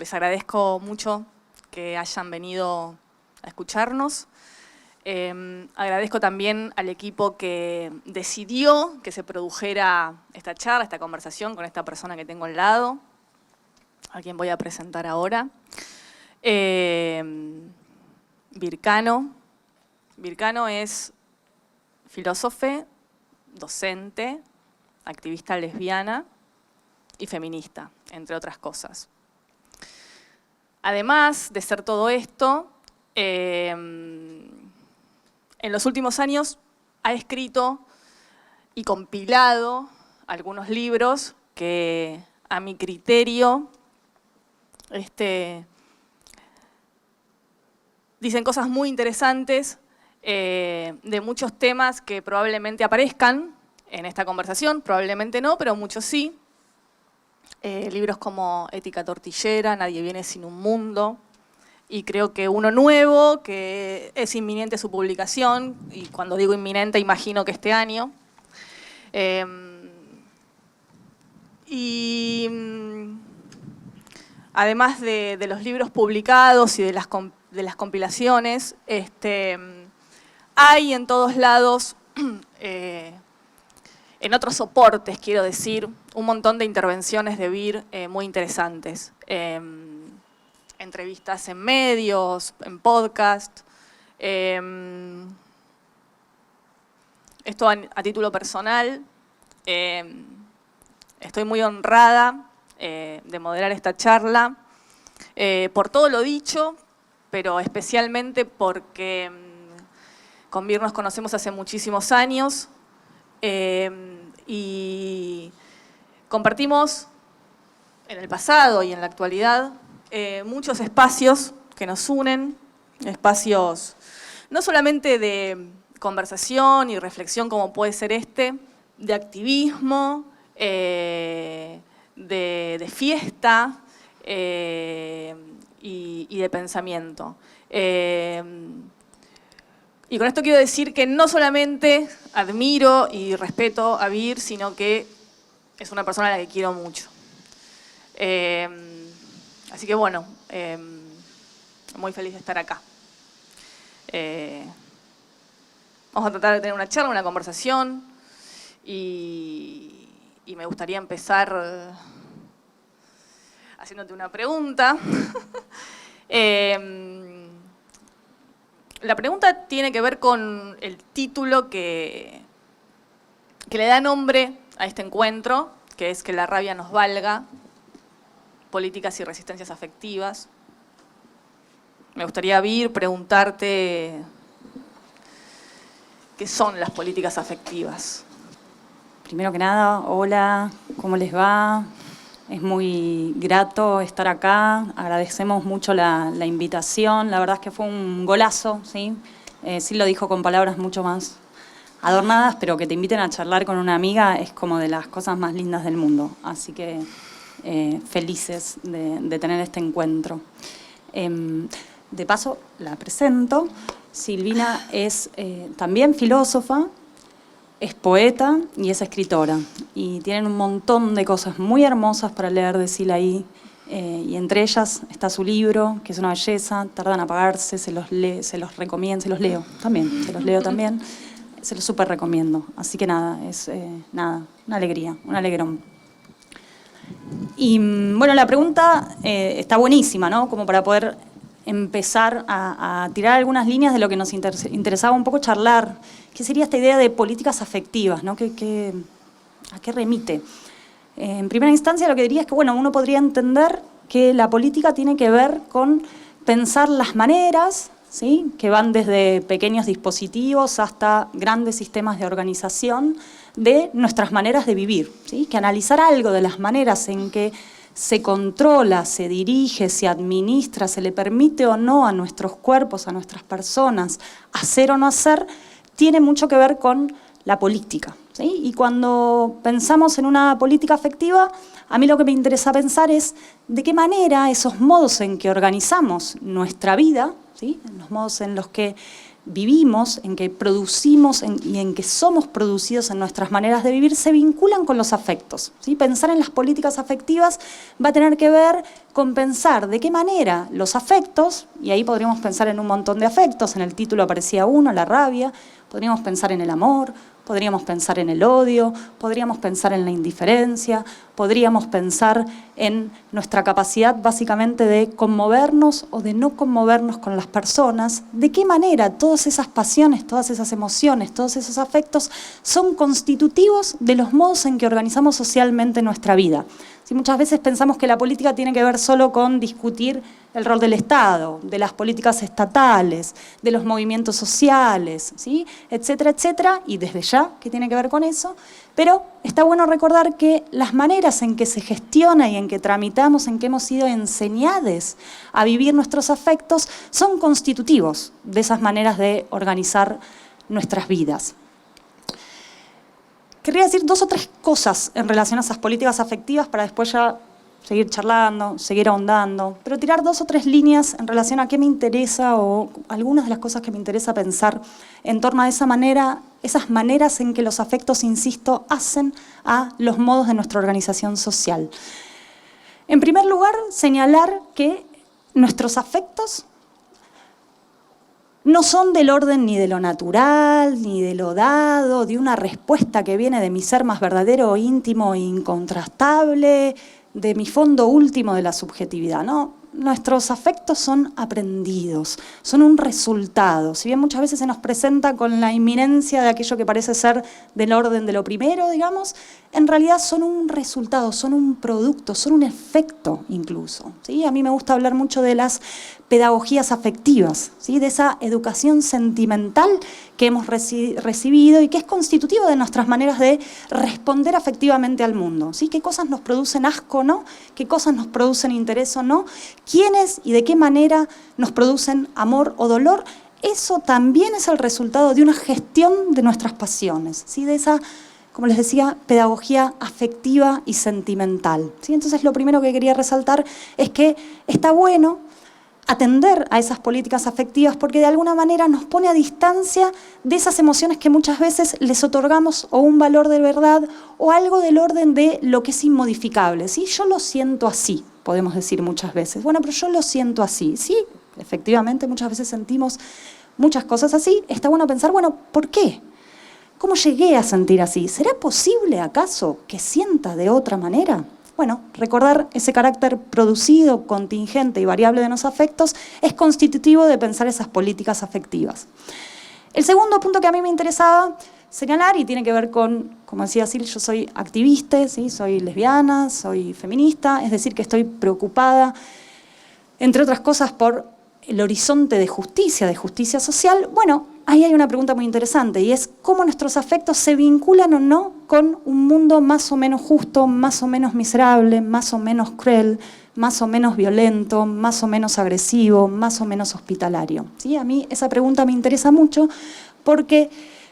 Les agradezco mucho que hayan venido a escucharnos. Agradezco también al equipo que decidió que se produjera esta charla, esta conversación con esta persona que tengo al lado, a quien voy a presentar ahora. Vircano. Vircano es filósofe, docente, activista lesbiana y feminista, entre otras cosas. Además de ser todo esto, en los últimos años ha escrito y compilado algunos libros que, a mi criterio, dicen cosas muy interesantes de muchos temas que probablemente aparezcan en esta conversación, probablemente no, pero muchos sí. Libros como Ética tortillera, Nadie viene sin un mundo, y creo que uno nuevo, que es inminente su publicación, y cuando digo inminente imagino que este año. Además de los libros publicados y de las compilaciones, hay en todos lados, en otros soportes, quiero decir, un montón de intervenciones de Vir muy interesantes. Entrevistas en medios, en podcast. Esto a título personal. Estoy muy honrada de moderar esta charla por todo lo dicho, pero especialmente porque con Vir nos conocemos hace muchísimos años y compartimos en el pasado y en la actualidad muchos espacios que nos unen, espacios no solamente de conversación y reflexión como puede ser de activismo, de fiesta y de pensamiento. Y con esto quiero decir que no solamente admiro y respeto a Vir, sino que es una persona a la que quiero mucho. Así que bueno, muy feliz de estar acá. Vamos a tratar de tener una charla, una conversación, y me gustaría empezar haciéndote una pregunta. La pregunta tiene que ver con el título que le da nombre a este encuentro, que es Que la rabia nos valga, políticas y resistencias afectivas. Me gustaría, Vir, preguntarte qué son las políticas afectivas. Primero que nada, hola, ¿cómo les va? Es muy grato estar acá, agradecemos mucho la invitación, la verdad es que fue un golazo, ¿sí? Sí lo dijo con palabras mucho más adornadas, pero que te inviten a charlar con una amiga es como de las cosas más lindas del mundo, así que felices de tener este encuentro. De paso, la presento. Silvina es también filósofa, es poeta y es escritora. Y tienen un montón de cosas muy hermosas para leer de Sil ahí. Y entre ellas está su libro, que es una belleza, tarda en apagarse, se los recomiendo, se los leo también. Se los súper recomiendo. Así que nada, es una alegría, un alegrón. Y bueno, la pregunta está buenísima, ¿no? Como para poder empezar a tirar algunas líneas de lo que nos interesaba un poco charlar. ¿Qué sería esta idea de políticas afectivas, ¿no? ¿A qué remite? En primera instancia lo que diría es que bueno, uno podría entender que la política tiene que ver con pensar las maneras, ¿sí? Que van desde pequeños dispositivos hasta grandes sistemas de organización de nuestras maneras de vivir, ¿sí? Que analizar algo de las maneras en que se controla, se dirige, se administra, se le permite o no a nuestros cuerpos, a nuestras personas, hacer o no hacer, tiene mucho que ver con la política, ¿sí? Y cuando pensamos en una política afectiva, a mí lo que me interesa pensar es de qué manera esos modos en que organizamos nuestra vida, ¿sí? Los modos en los que vivimos, en que producimos y en que somos producidos en nuestras maneras de vivir, se vinculan con los afectos, ¿sí? Pensar en las políticas afectivas va a tener que ver con pensar de qué manera los afectos, y ahí podríamos pensar en un montón de afectos, en el título aparecía uno, la rabia, podríamos pensar en el amor, podríamos pensar en el odio, podríamos pensar en la indiferencia, podríamos pensar en nuestra capacidad básicamente de conmovernos o de no conmovernos con las personas, de qué manera todas esas pasiones, todas esas emociones, todos esos afectos son constitutivos de los modos en que organizamos socialmente nuestra vida. Si muchas veces pensamos que la política tiene que ver solo con discutir el rol del Estado, de las políticas estatales, de los movimientos sociales, ¿sí? Etcétera, etcétera, y desde ya que tiene que ver con eso, pero está bueno recordar que las maneras en que se gestiona y en que tramitamos, en que hemos sido enseñados a vivir nuestros afectos, son constitutivos de esas maneras de organizar nuestras vidas. Querría decir 2 o 3 cosas en relación a esas políticas afectivas para después ya seguir charlando, seguir ahondando, pero tirar 2 o 3 líneas en relación a qué me interesa o algunas de las cosas que me interesa pensar en torno a esa manera, esas maneras en que los afectos, insisto, hacen a los modos de nuestra organización social. En primer lugar, señalar que nuestros afectos no son del orden ni de lo natural, ni de lo dado, de una respuesta que viene de mi ser más verdadero, íntimo e incontrastable, de mi fondo último de la subjetividad, ¿no? Nuestros afectos son aprendidos, son un resultado. Si bien muchas veces se nos presenta con la inminencia de aquello que parece ser del orden de lo primero, digamos, en realidad son un resultado, son un producto, son un efecto incluso, ¿sí? A mí me gusta hablar mucho de las pedagogías afectivas, ¿sí? De esa educación sentimental que hemos recibido y que es constitutiva de nuestras maneras de responder afectivamente al mundo, ¿sí? ¿Qué cosas nos producen asco o no? ¿Qué cosas nos producen interés o no? ¿Quiénes y de qué manera nos producen amor o dolor? Eso también es el resultado de una gestión de nuestras pasiones, ¿sí? De esa, como les decía, pedagogía afectiva y sentimental, ¿sí? Entonces lo primero que quería resaltar es que está bueno atender a esas políticas afectivas porque de alguna manera nos pone a distancia de esas emociones que muchas veces les otorgamos o un valor de verdad o algo del orden de lo que es inmodificable, ¿sí? Yo lo siento así, podemos decir muchas veces. Bueno, pero yo lo siento así, ¿sí? Efectivamente, muchas veces sentimos muchas cosas así. Está bueno pensar, bueno, ¿por qué? ¿Cómo llegué a sentir así? ¿Será posible acaso que sienta de otra manera? Bueno, recordar ese carácter producido, contingente y variable de los afectos es constitutivo de pensar esas políticas afectivas. El segundo punto que a mí me interesaba señalar, y tiene que ver con, como decía Sil, yo soy activista, ¿sí? Soy lesbiana, soy feminista, es decir, que estoy preocupada, entre otras cosas, por el horizonte de justicia social. Bueno, ahí hay una pregunta muy interesante y es cómo nuestros afectos se vinculan o no con un mundo más o menos justo, más o menos miserable, más o menos cruel, más o menos violento, más o menos agresivo, más o menos hospitalario, ¿sí? A mí esa pregunta me interesa mucho porque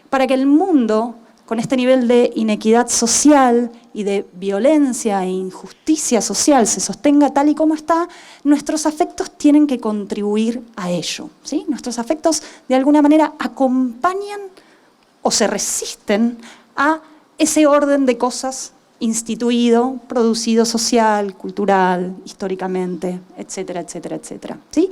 para que el mundo, con este nivel de inequidad social y de violencia e injusticia social se sostenga tal y como está, nuestros afectos tienen que contribuir a ello, ¿sí? Nuestros afectos de alguna manera acompañan o se resisten a ese orden de cosas instituido, producido social, cultural, históricamente, etcétera, etcétera, etcétera, ¿sí?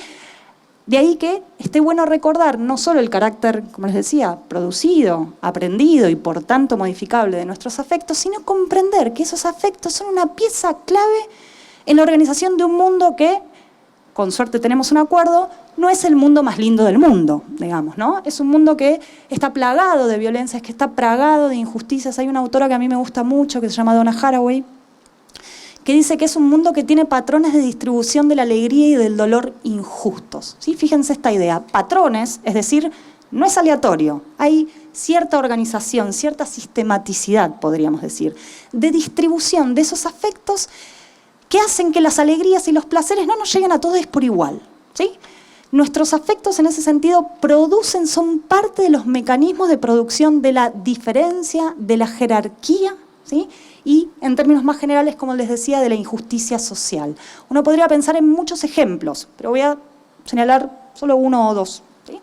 De ahí que esté bueno recordar no solo el carácter, como les decía, producido, aprendido y por tanto modificable de nuestros afectos, sino comprender que esos afectos son una pieza clave en la organización de un mundo que, con suerte tenemos un acuerdo, no es el mundo más lindo del mundo, digamos, ¿no? Es un mundo que está plagado de violencias, que está plagado de injusticias. Hay una autora que a mí me gusta mucho, que se llama Donna Haraway, que dice que es un mundo que tiene patrones de distribución de la alegría y del dolor injustos, ¿sí? Fíjense esta idea, patrones, es decir, no es aleatorio, hay cierta organización, cierta sistematicidad, podríamos decir, de distribución de esos afectos que hacen que las alegrías y los placeres no nos lleguen a todos por igual, ¿sí? Nuestros afectos en ese sentido son parte de los mecanismos de producción de la diferencia, de la jerarquía, ¿sí? Y en términos más generales, como les decía, de la injusticia social. Uno podría pensar en muchos ejemplos, pero voy a señalar solo uno o dos, ¿sí?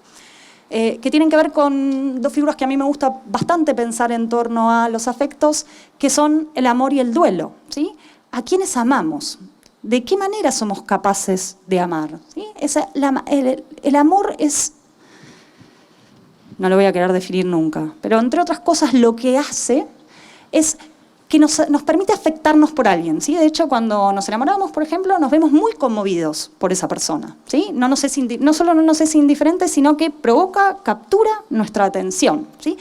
que tienen que ver con dos figuras que a mí me gusta bastante pensar en torno a los afectos, que son el amor y el duelo, ¿sí? ¿A quiénes amamos? ¿De qué manera somos capaces de amar? ¿Sí? El amor es, no lo voy a querer definir nunca, pero entre otras cosas lo que hace es que nos permite afectarnos por alguien, ¿sí? De hecho, cuando nos enamoramos, por ejemplo, nos vemos muy conmovidos por esa persona, ¿sí? No solo no nos es indiferente, sino que provoca, captura nuestra atención, ¿sí?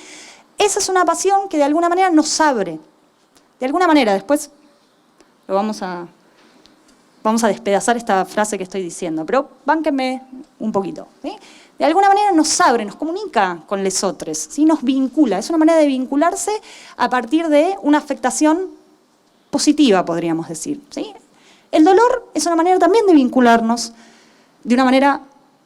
Esa es una pasión que de alguna manera nos abre. De alguna manera, después lo vamos a despedazar esta frase que estoy diciendo, pero bánquenme un poquito, ¿sí? De alguna manera nos abre, nos comunica con los otros, ¿sí? Nos vincula, es una manera de vincularse a partir de una afectación positiva, podríamos decir, ¿sí? El dolor es una manera también de vincularnos de una manera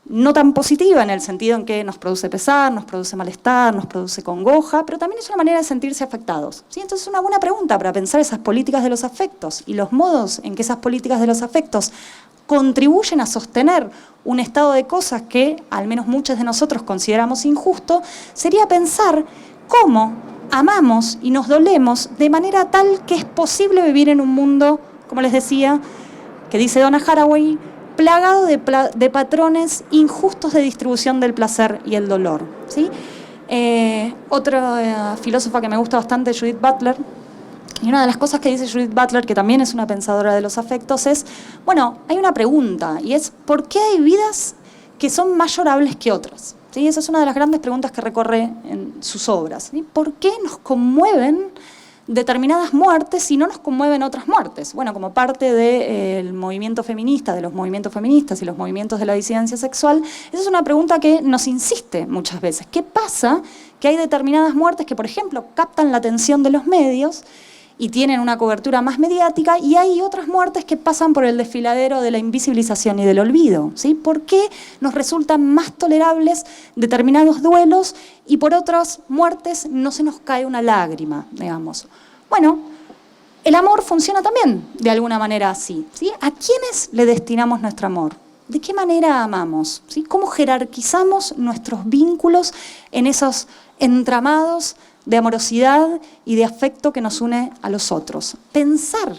no tan positiva, en el sentido en que nos produce pesar, nos produce malestar, nos produce congoja, pero también es una manera de sentirse afectados, ¿sí? Entonces es una buena pregunta para pensar esas políticas de los afectos y los modos en que esas políticas de los afectos contribuyen a sostener un estado de cosas que al menos muchos de nosotros consideramos injusto, sería pensar cómo amamos y nos dolemos de manera tal que es posible vivir en un mundo, como les decía, que dice Donna Haraway, plagado de patrones injustos de distribución del placer y el dolor, ¿sí? Otra filósofa que me gusta bastante, Judith Butler, y una de las cosas que dice Judith Butler, que también es una pensadora de los afectos, es, bueno, hay una pregunta, y es, ¿por qué hay vidas que son más llorables que otras? ¿Sí? Esa es una de las grandes preguntas que recorre en sus obras, ¿sí? ¿Por qué nos conmueven determinadas muertes y no nos conmueven otras muertes? Bueno, como parte del movimiento feminista, de los movimientos feministas y los movimientos de la disidencia sexual, esa es una pregunta que nos insiste muchas veces. ¿Qué pasa? Que hay determinadas muertes que, por ejemplo, captan la atención de los medios y tienen una cobertura más mediática, y hay otras muertes que pasan por el desfiladero de la invisibilización y del olvido, ¿sí? ¿Por qué nos resultan más tolerables determinados duelos y por otras muertes no se nos cae una lágrima, digamos? Bueno, el amor funciona también de alguna manera así, ¿sí? ¿A quiénes le destinamos nuestro amor? ¿De qué manera amamos? ¿Sí? ¿Cómo jerarquizamos nuestros vínculos en esos entramados de amorosidad y de afecto que nos une a los otros? Pensar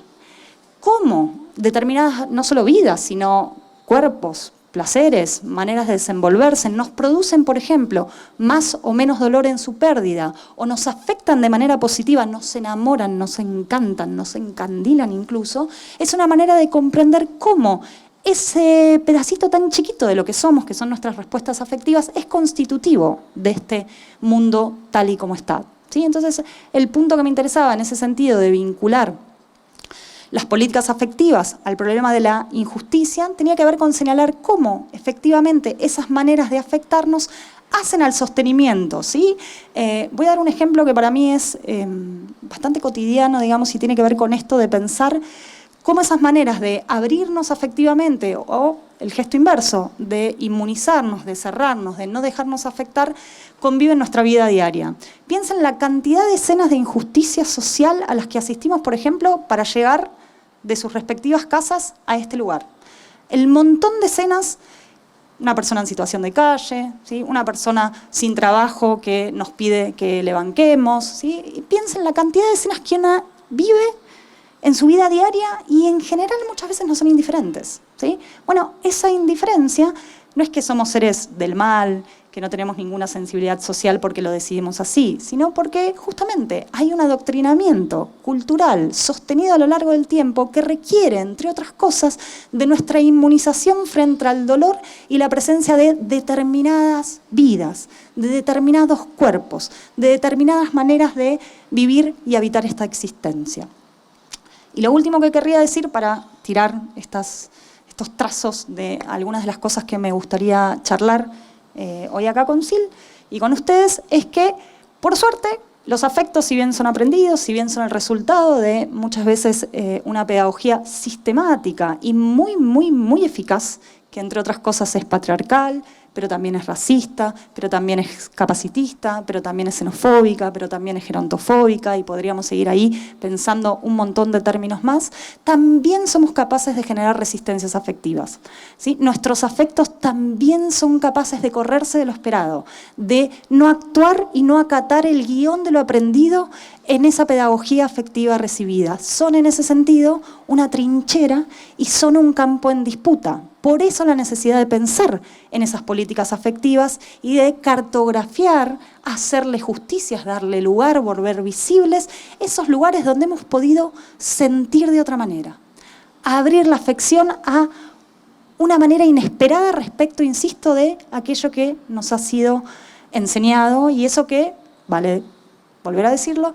cómo determinadas, no solo vidas, sino cuerpos, placeres, maneras de desenvolverse, nos producen, por ejemplo, más o menos dolor en su pérdida, o nos afectan de manera positiva, nos enamoran, nos encantan, nos encandilan incluso, es una manera de comprender cómo ese pedacito tan chiquito de lo que somos, que son nuestras respuestas afectivas, es constitutivo de este mundo tal y como está, ¿sí? Entonces, el punto que me interesaba en ese sentido de vincular las políticas afectivas al problema de la injusticia tenía que ver con señalar cómo efectivamente esas maneras de afectarnos hacen al sostenimiento, ¿sí? Voy a dar un ejemplo que para mí es bastante cotidiano, digamos, y tiene que ver con esto de pensar cómo esas maneras de abrirnos afectivamente o el gesto inverso, de inmunizarnos, de cerrarnos, de no dejarnos afectar, conviven en nuestra vida diaria. Piensa en la cantidad de escenas de injusticia social a las que asistimos, por ejemplo, para llegar de sus respectivas casas a este lugar. El montón de escenas, una persona en situación de calle, ¿sí? Una persona sin trabajo que nos pide que le banquemos, ¿sí? Y piensa en la cantidad de escenas que una vive en su vida diaria y en general muchas veces no son indiferentes, ¿sí? Bueno, esa indiferencia no es que somos seres del mal, que no tenemos ninguna sensibilidad social porque lo decidimos así, sino porque justamente hay un adoctrinamiento cultural sostenido a lo largo del tiempo que requiere, entre otras cosas, de nuestra inmunización frente al dolor y la presencia de determinadas vidas, de determinados cuerpos, de determinadas maneras de vivir y habitar esta existencia. Y lo último que querría decir para tirar estos trazos de algunas de las cosas que me gustaría charlar hoy acá con Sil y con ustedes es que, por suerte, los afectos, si bien son aprendidos, si bien son el resultado de muchas veces una pedagogía sistemática y muy, muy, muy eficaz que entre otras cosas es patriarcal, pero también es racista, pero también es capacitista, pero también es xenofóbica, pero también es gerontofóbica, y podríamos seguir ahí pensando un montón de términos más. También somos capaces de generar resistencias afectivas, ¿sí? Nuestros afectos también son capaces de correrse de lo esperado, de no actuar y no acatar el guión de lo aprendido en esa pedagogía afectiva recibida. Son en ese sentido una trinchera y son un campo en disputa. Por eso la necesidad de pensar en esas políticas afectivas y de cartografiar, hacerle justicias, darle lugar, volver visibles esos lugares donde hemos podido sentir de otra manera. Abrir la afección a una manera inesperada respecto, insisto, de aquello que nos ha sido enseñado y eso que, vale volver a decirlo,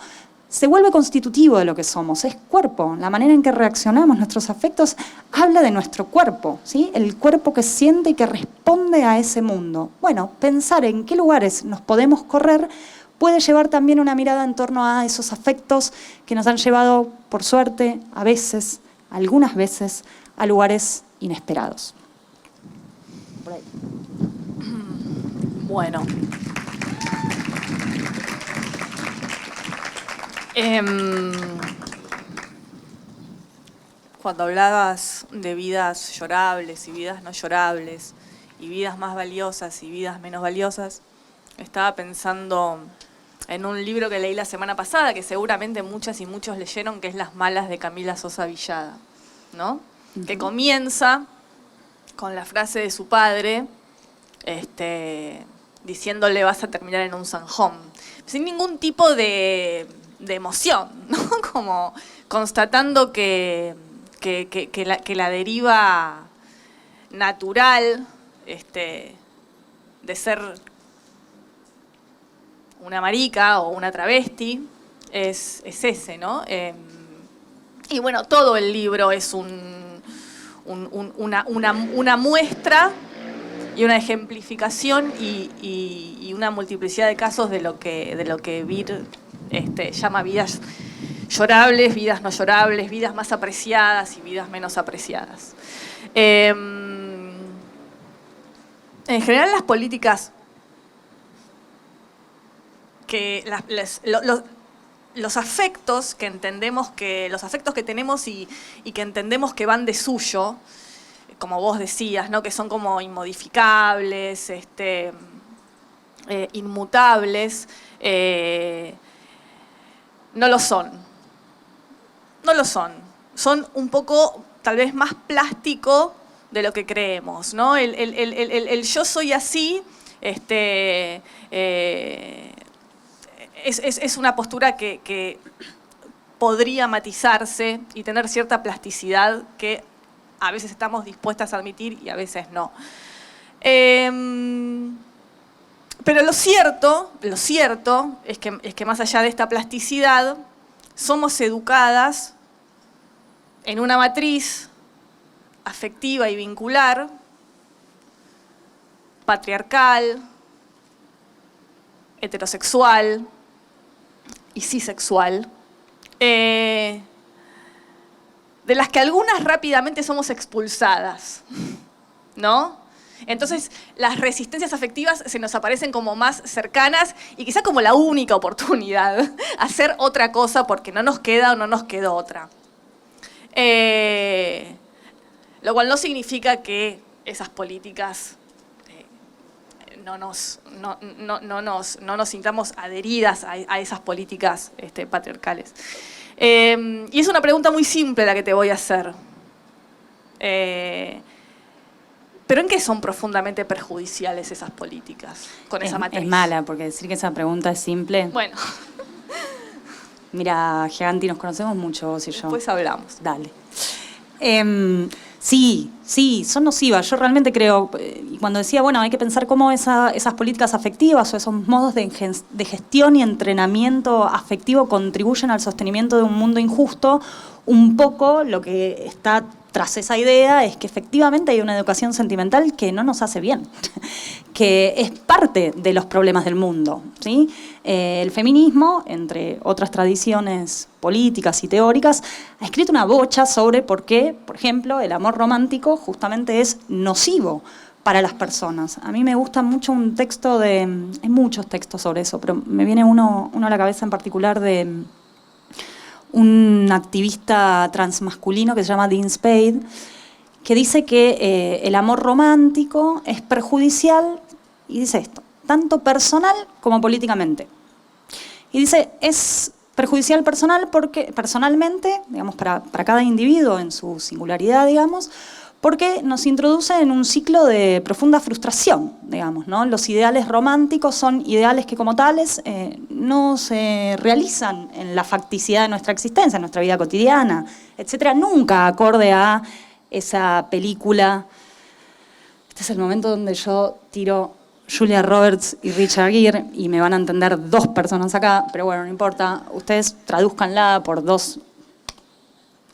se vuelve constitutivo de lo que somos, es cuerpo. La manera en que reaccionamos, nuestros afectos, habla de nuestro cuerpo, ¿sí? El cuerpo que siente y que responde a ese mundo. Bueno, pensar en qué lugares nos podemos correr puede llevar también una mirada en torno a esos afectos que nos han llevado, por suerte, a veces, algunas veces, a lugares inesperados. Por ahí. Bueno. Cuando hablabas de vidas llorables y vidas no llorables, y vidas más valiosas y vidas menos valiosas, estaba pensando en un libro que leí la semana pasada, que seguramente muchas y muchos leyeron, que es Las malas de Camila Sosa Villada, ¿no? Que comienza con la frase de su padre, diciéndole vas a terminar en un zanjón, sin ningún tipo de emoción, ¿no? Como constatando que la deriva natural de ser una marica o una travesti es ese, ¿no? Y bueno, todo el libro es una muestra y una ejemplificación y una multiplicidad de casos de lo que Vir llama vidas llorables, vidas no llorables, vidas más apreciadas y vidas menos apreciadas. En general, las políticas que los afectos que entendemos los afectos que tenemos y que entendemos que van de suyo, como vos decías, ¿no? Que son como inmodificables, inmutables, no lo son. No lo son. Son un poco, tal vez, más plástico de lo que creemos, ¿no? El yo soy así es una postura que podría matizarse y tener cierta plasticidad que a veces estamos dispuestas a admitir y a veces no. Pero lo cierto es que más allá de esta plasticidad, somos educadas en una matriz afectiva y vincular, patriarcal, heterosexual y cisexual, de las que algunas rápidamente somos expulsadas, ¿no? Entonces, las resistencias afectivas se nos aparecen como más cercanas y quizá como la única oportunidad a hacer otra cosa porque no nos queda o no nos quedó otra. Lo cual no significa que esas políticas no nos sintamos adheridas a esas políticas patriarcales. Y es una pregunta muy simple la que te voy a hacer. ¿Pero en qué son profundamente perjudiciales esas políticas con esa matriz? Es mala, porque decir que esa pregunta es simple... Bueno. Mira, Giganti, nos conocemos mucho vos y yo. Después hablamos. Dale. Sí, son nocivas. Yo realmente creo, y cuando decía, bueno, hay que pensar cómo esas políticas afectivas o esos modos de gestión y entrenamiento afectivo contribuyen al sostenimiento de un mundo injusto, un poco lo que está tras esa idea es que efectivamente hay una educación sentimental que no nos hace bien, que es parte de los problemas del mundo, ¿sí? El feminismo, entre otras tradiciones políticas y teóricas, ha escrito una bocha sobre por qué, por ejemplo, el amor romántico justamente es nocivo para las personas. A mí me gusta mucho un texto hay muchos textos sobre eso, pero me viene uno a la cabeza en particular de un activista transmasculino que se llama Dean Spade, que dice que el amor romántico es perjudicial, y dice esto, tanto personal como políticamente. Y dice, es perjudicial personalmente, digamos, para cada individuo en su singularidad, digamos, porque nos introduce en un ciclo de profunda frustración, digamos, ¿no? Los ideales románticos son ideales que como tales no se realizan en la facticidad de nuestra existencia, en nuestra vida cotidiana, etcétera, nunca acorde a esa película. Este es el momento donde yo tiro Julia Roberts y Richard Gere, y me van a entender dos personas acá, pero bueno, no importa, ustedes tradúzcanla por dos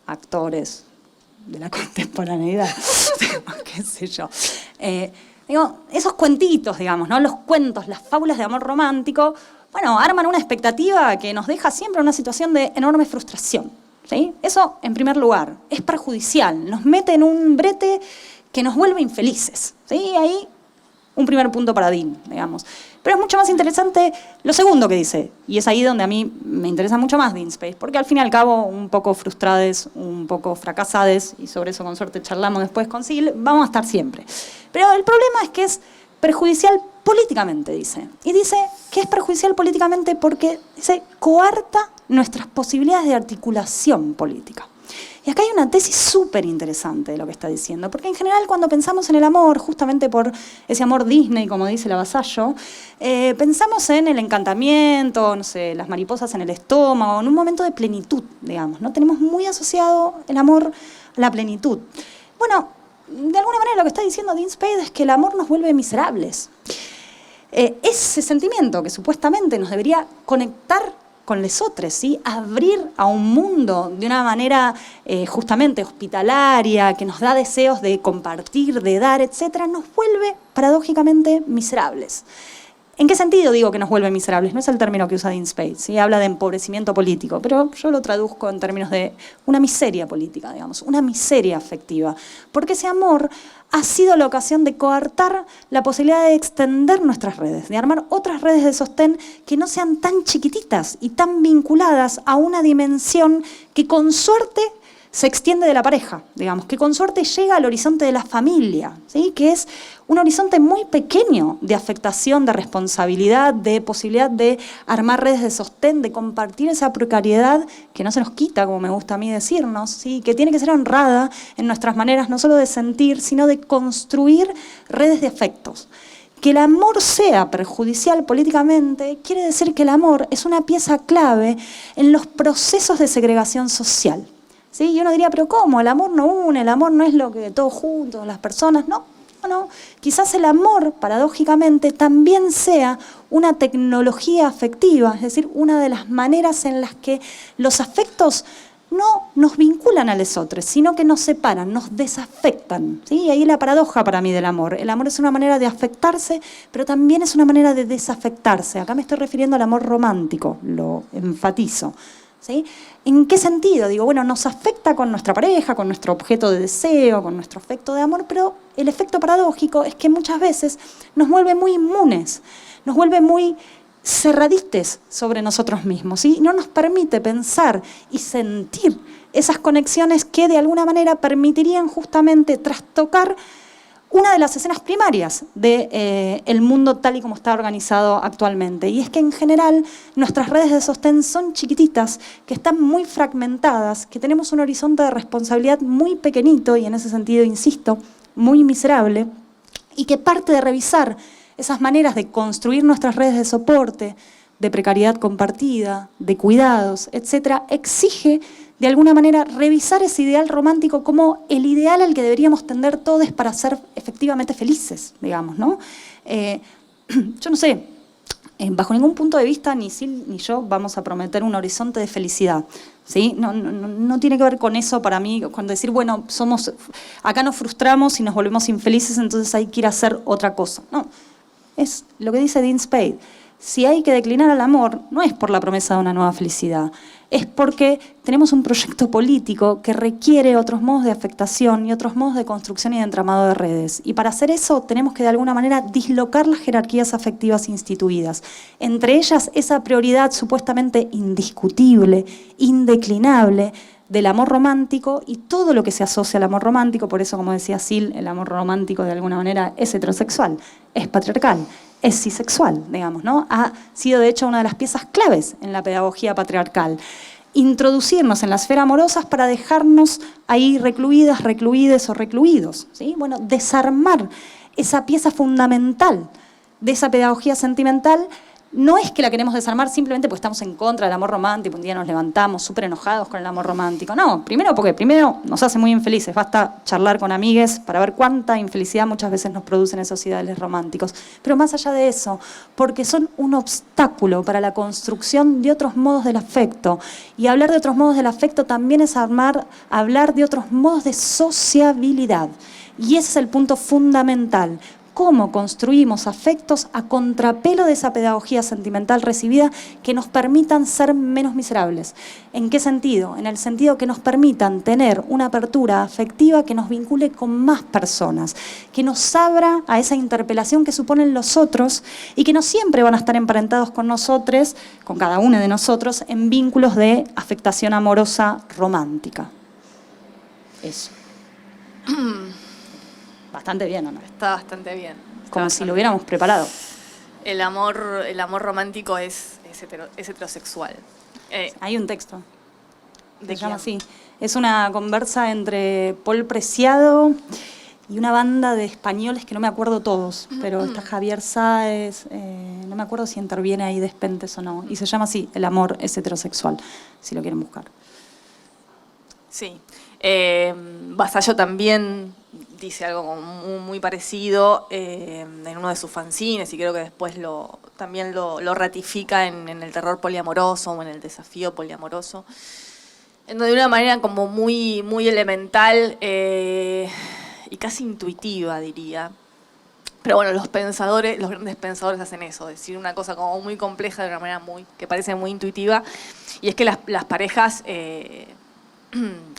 actores de la contemporaneidad, qué sé yo. Digo, esos cuentitos, digamos, ¿no? Los cuentos, las fábulas de amor romántico, bueno, arman una expectativa que nos deja siempre en una situación de enorme frustración, ¿sí? Eso, en primer lugar, es perjudicial, nos mete en un brete que nos vuelve infelices, ¿sí? Ahí un primer punto para Dean, digamos. Pero es mucho más interesante lo segundo que dice, y es ahí donde a mí me interesa mucho más Dean Spade, porque al fin y al cabo, un poco frustrades, un poco fracasades, y sobre eso con suerte charlamos después con Sil, vamos a estar siempre. Pero el problema es que es perjudicial políticamente, dice. Y dice que es perjudicial políticamente porque, dice, coarta nuestras posibilidades de articulación política. Y acá hay una tesis súper interesante de lo que está diciendo, porque en general cuando pensamos en el amor, justamente por ese amor Disney, como dice la Vasallo, pensamos en el encantamiento, no sé, las mariposas en el estómago, en un momento de plenitud, digamos, ¿no? Tenemos muy asociado el amor a la plenitud. Bueno, de alguna manera lo que está diciendo Dean Spade es que el amor nos vuelve miserables. Ese sentimiento que supuestamente nos debería conectar con lesotres, ¿sí? Abrir a un mundo de una manera justamente hospitalaria, que nos da deseos de compartir, de dar, etcétera, nos vuelve paradójicamente miserables. ¿En qué sentido digo que nos vuelve miserables? No es el término que usa Dean Spade, ¿sí? Habla de empobrecimiento político, pero yo lo traduzco en términos de una miseria política, digamos, una miseria afectiva. Porque ese amor ha sido la ocasión de coartar la posibilidad de extender nuestras redes, de armar otras redes de sostén que no sean tan chiquititas y tan vinculadas a una dimensión que con suerte se extiende de la pareja, digamos, que con suerte llega al horizonte de la familia, ¿sí? Que es un horizonte muy pequeño de afectación, de responsabilidad, de posibilidad de armar redes de sostén, de compartir esa precariedad que no se nos quita, como me gusta a mí decirnos, ¿sí? Que tiene que ser honrada en nuestras maneras no solo de sentir, sino de construir redes de afectos. Que el amor sea perjudicial políticamente quiere decir que el amor es una pieza clave en los procesos de segregación social. ¿Sí? Y uno diría, pero ¿cómo? El amor no une, el amor no es lo que todos juntos, las personas, no. Quizás el amor, paradójicamente, también sea una tecnología afectiva, es decir, una de las maneras en las que los afectos no nos vinculan a lesotres, sino que nos separan, nos desafectan. ¿Sí? Y ahí la paradoja para mí del amor. El amor es una manera de afectarse, pero también es una manera de desafectarse. Acá me estoy refiriendo al amor romántico, lo enfatizo. ¿Sí? ¿En qué sentido? Digo, bueno, nos afecta con nuestra pareja, con nuestro objeto de deseo, con nuestro afecto de amor, pero el efecto paradójico es que muchas veces nos vuelve muy inmunes, nos vuelve muy cerradites sobre nosotros mismos, ¿sí? No nos permite pensar y sentir esas conexiones que de alguna manera permitirían justamente trastocar una de las escenas primarias del mundo tal y como está organizado actualmente. Y es que en general nuestras redes de sostén son chiquititas, que están muy fragmentadas, que tenemos un horizonte de responsabilidad muy pequeñito y en ese sentido, insisto, muy miserable, y que parte de revisar esas maneras de construir nuestras redes de soporte, de precariedad compartida, de cuidados, etcétera, exige de alguna manera revisar ese ideal romántico como el ideal al que deberíamos tender todos para ser efectivamente felices, digamos, ¿no? Yo no sé, bajo ningún punto de vista, ni Sil ni yo vamos a prometer un horizonte de felicidad, ¿sí? No tiene que ver con eso para mí, con decir, bueno, acá nos frustramos y nos volvemos infelices, entonces hay que ir a hacer otra cosa. No, es lo que dice Dean Spade. Si hay que declinar al amor, no es por la promesa de una nueva felicidad, es porque tenemos un proyecto político que requiere otros modos de afectación y otros modos de construcción y de entramado de redes. Y para hacer eso tenemos que de alguna manera dislocar las jerarquías afectivas instituidas. Entre ellas esa prioridad supuestamente indiscutible, indeclinable, del amor romántico y todo lo que se asocia al amor romántico. Por eso, como decía Sil, el amor romántico de alguna manera es heterosexual, es patriarcal, es cisexual, digamos, ¿no? Ha sido de hecho una de las piezas claves en la pedagogía patriarcal. Introducirnos en la esfera amorosa para dejarnos ahí recluidas, recluides o recluidos, ¿sí? Bueno, desarmar esa pieza fundamental de esa pedagogía sentimental. No es que la queremos desarmar simplemente porque estamos en contra del amor romántico, un día nos levantamos súper enojados con el amor romántico. No, primero porque nos hace muy infelices, basta charlar con amigues para ver cuánta infelicidad muchas veces nos producen esos ideales románticos. Pero más allá de eso, porque son un obstáculo para la construcción de otros modos del afecto. Y hablar de otros modos del afecto también es hablar de otros modos de sociabilidad. Y ese es el punto fundamental. Cómo construimos afectos a contrapelo de esa pedagogía sentimental recibida que nos permitan ser menos miserables. ¿En qué sentido? En el sentido que nos permitan tener una apertura afectiva que nos vincule con más personas, que nos abra a esa interpelación que suponen los otros y que no siempre van a estar emparentados con nosotros, con cada uno de nosotros, en vínculos de afectación amorosa romántica. Eso. Bastante bien, ¿o no? Está bastante bien. Como si lo hubiéramos preparado. El amor romántico es heterosexual. Hay un texto. ¿De Se llama quién? así. Es una conversa entre Paul Preciado y una banda de españoles que no me acuerdo todos, pero está Javier Sáez, no me acuerdo si interviene ahí Despentes o no. Y se llama así, El amor es heterosexual, si lo quieren buscar. Sí. Vasallo también dice algo como muy parecido en uno de sus fanzines, y creo que después también lo ratifica en el terror poliamoroso o en el desafío poliamoroso, en donde de una manera como muy, muy elemental y casi intuitiva, diría. Pero bueno, los grandes pensadores hacen eso, decir una cosa como muy compleja de una manera que parece muy intuitiva, y es que las parejas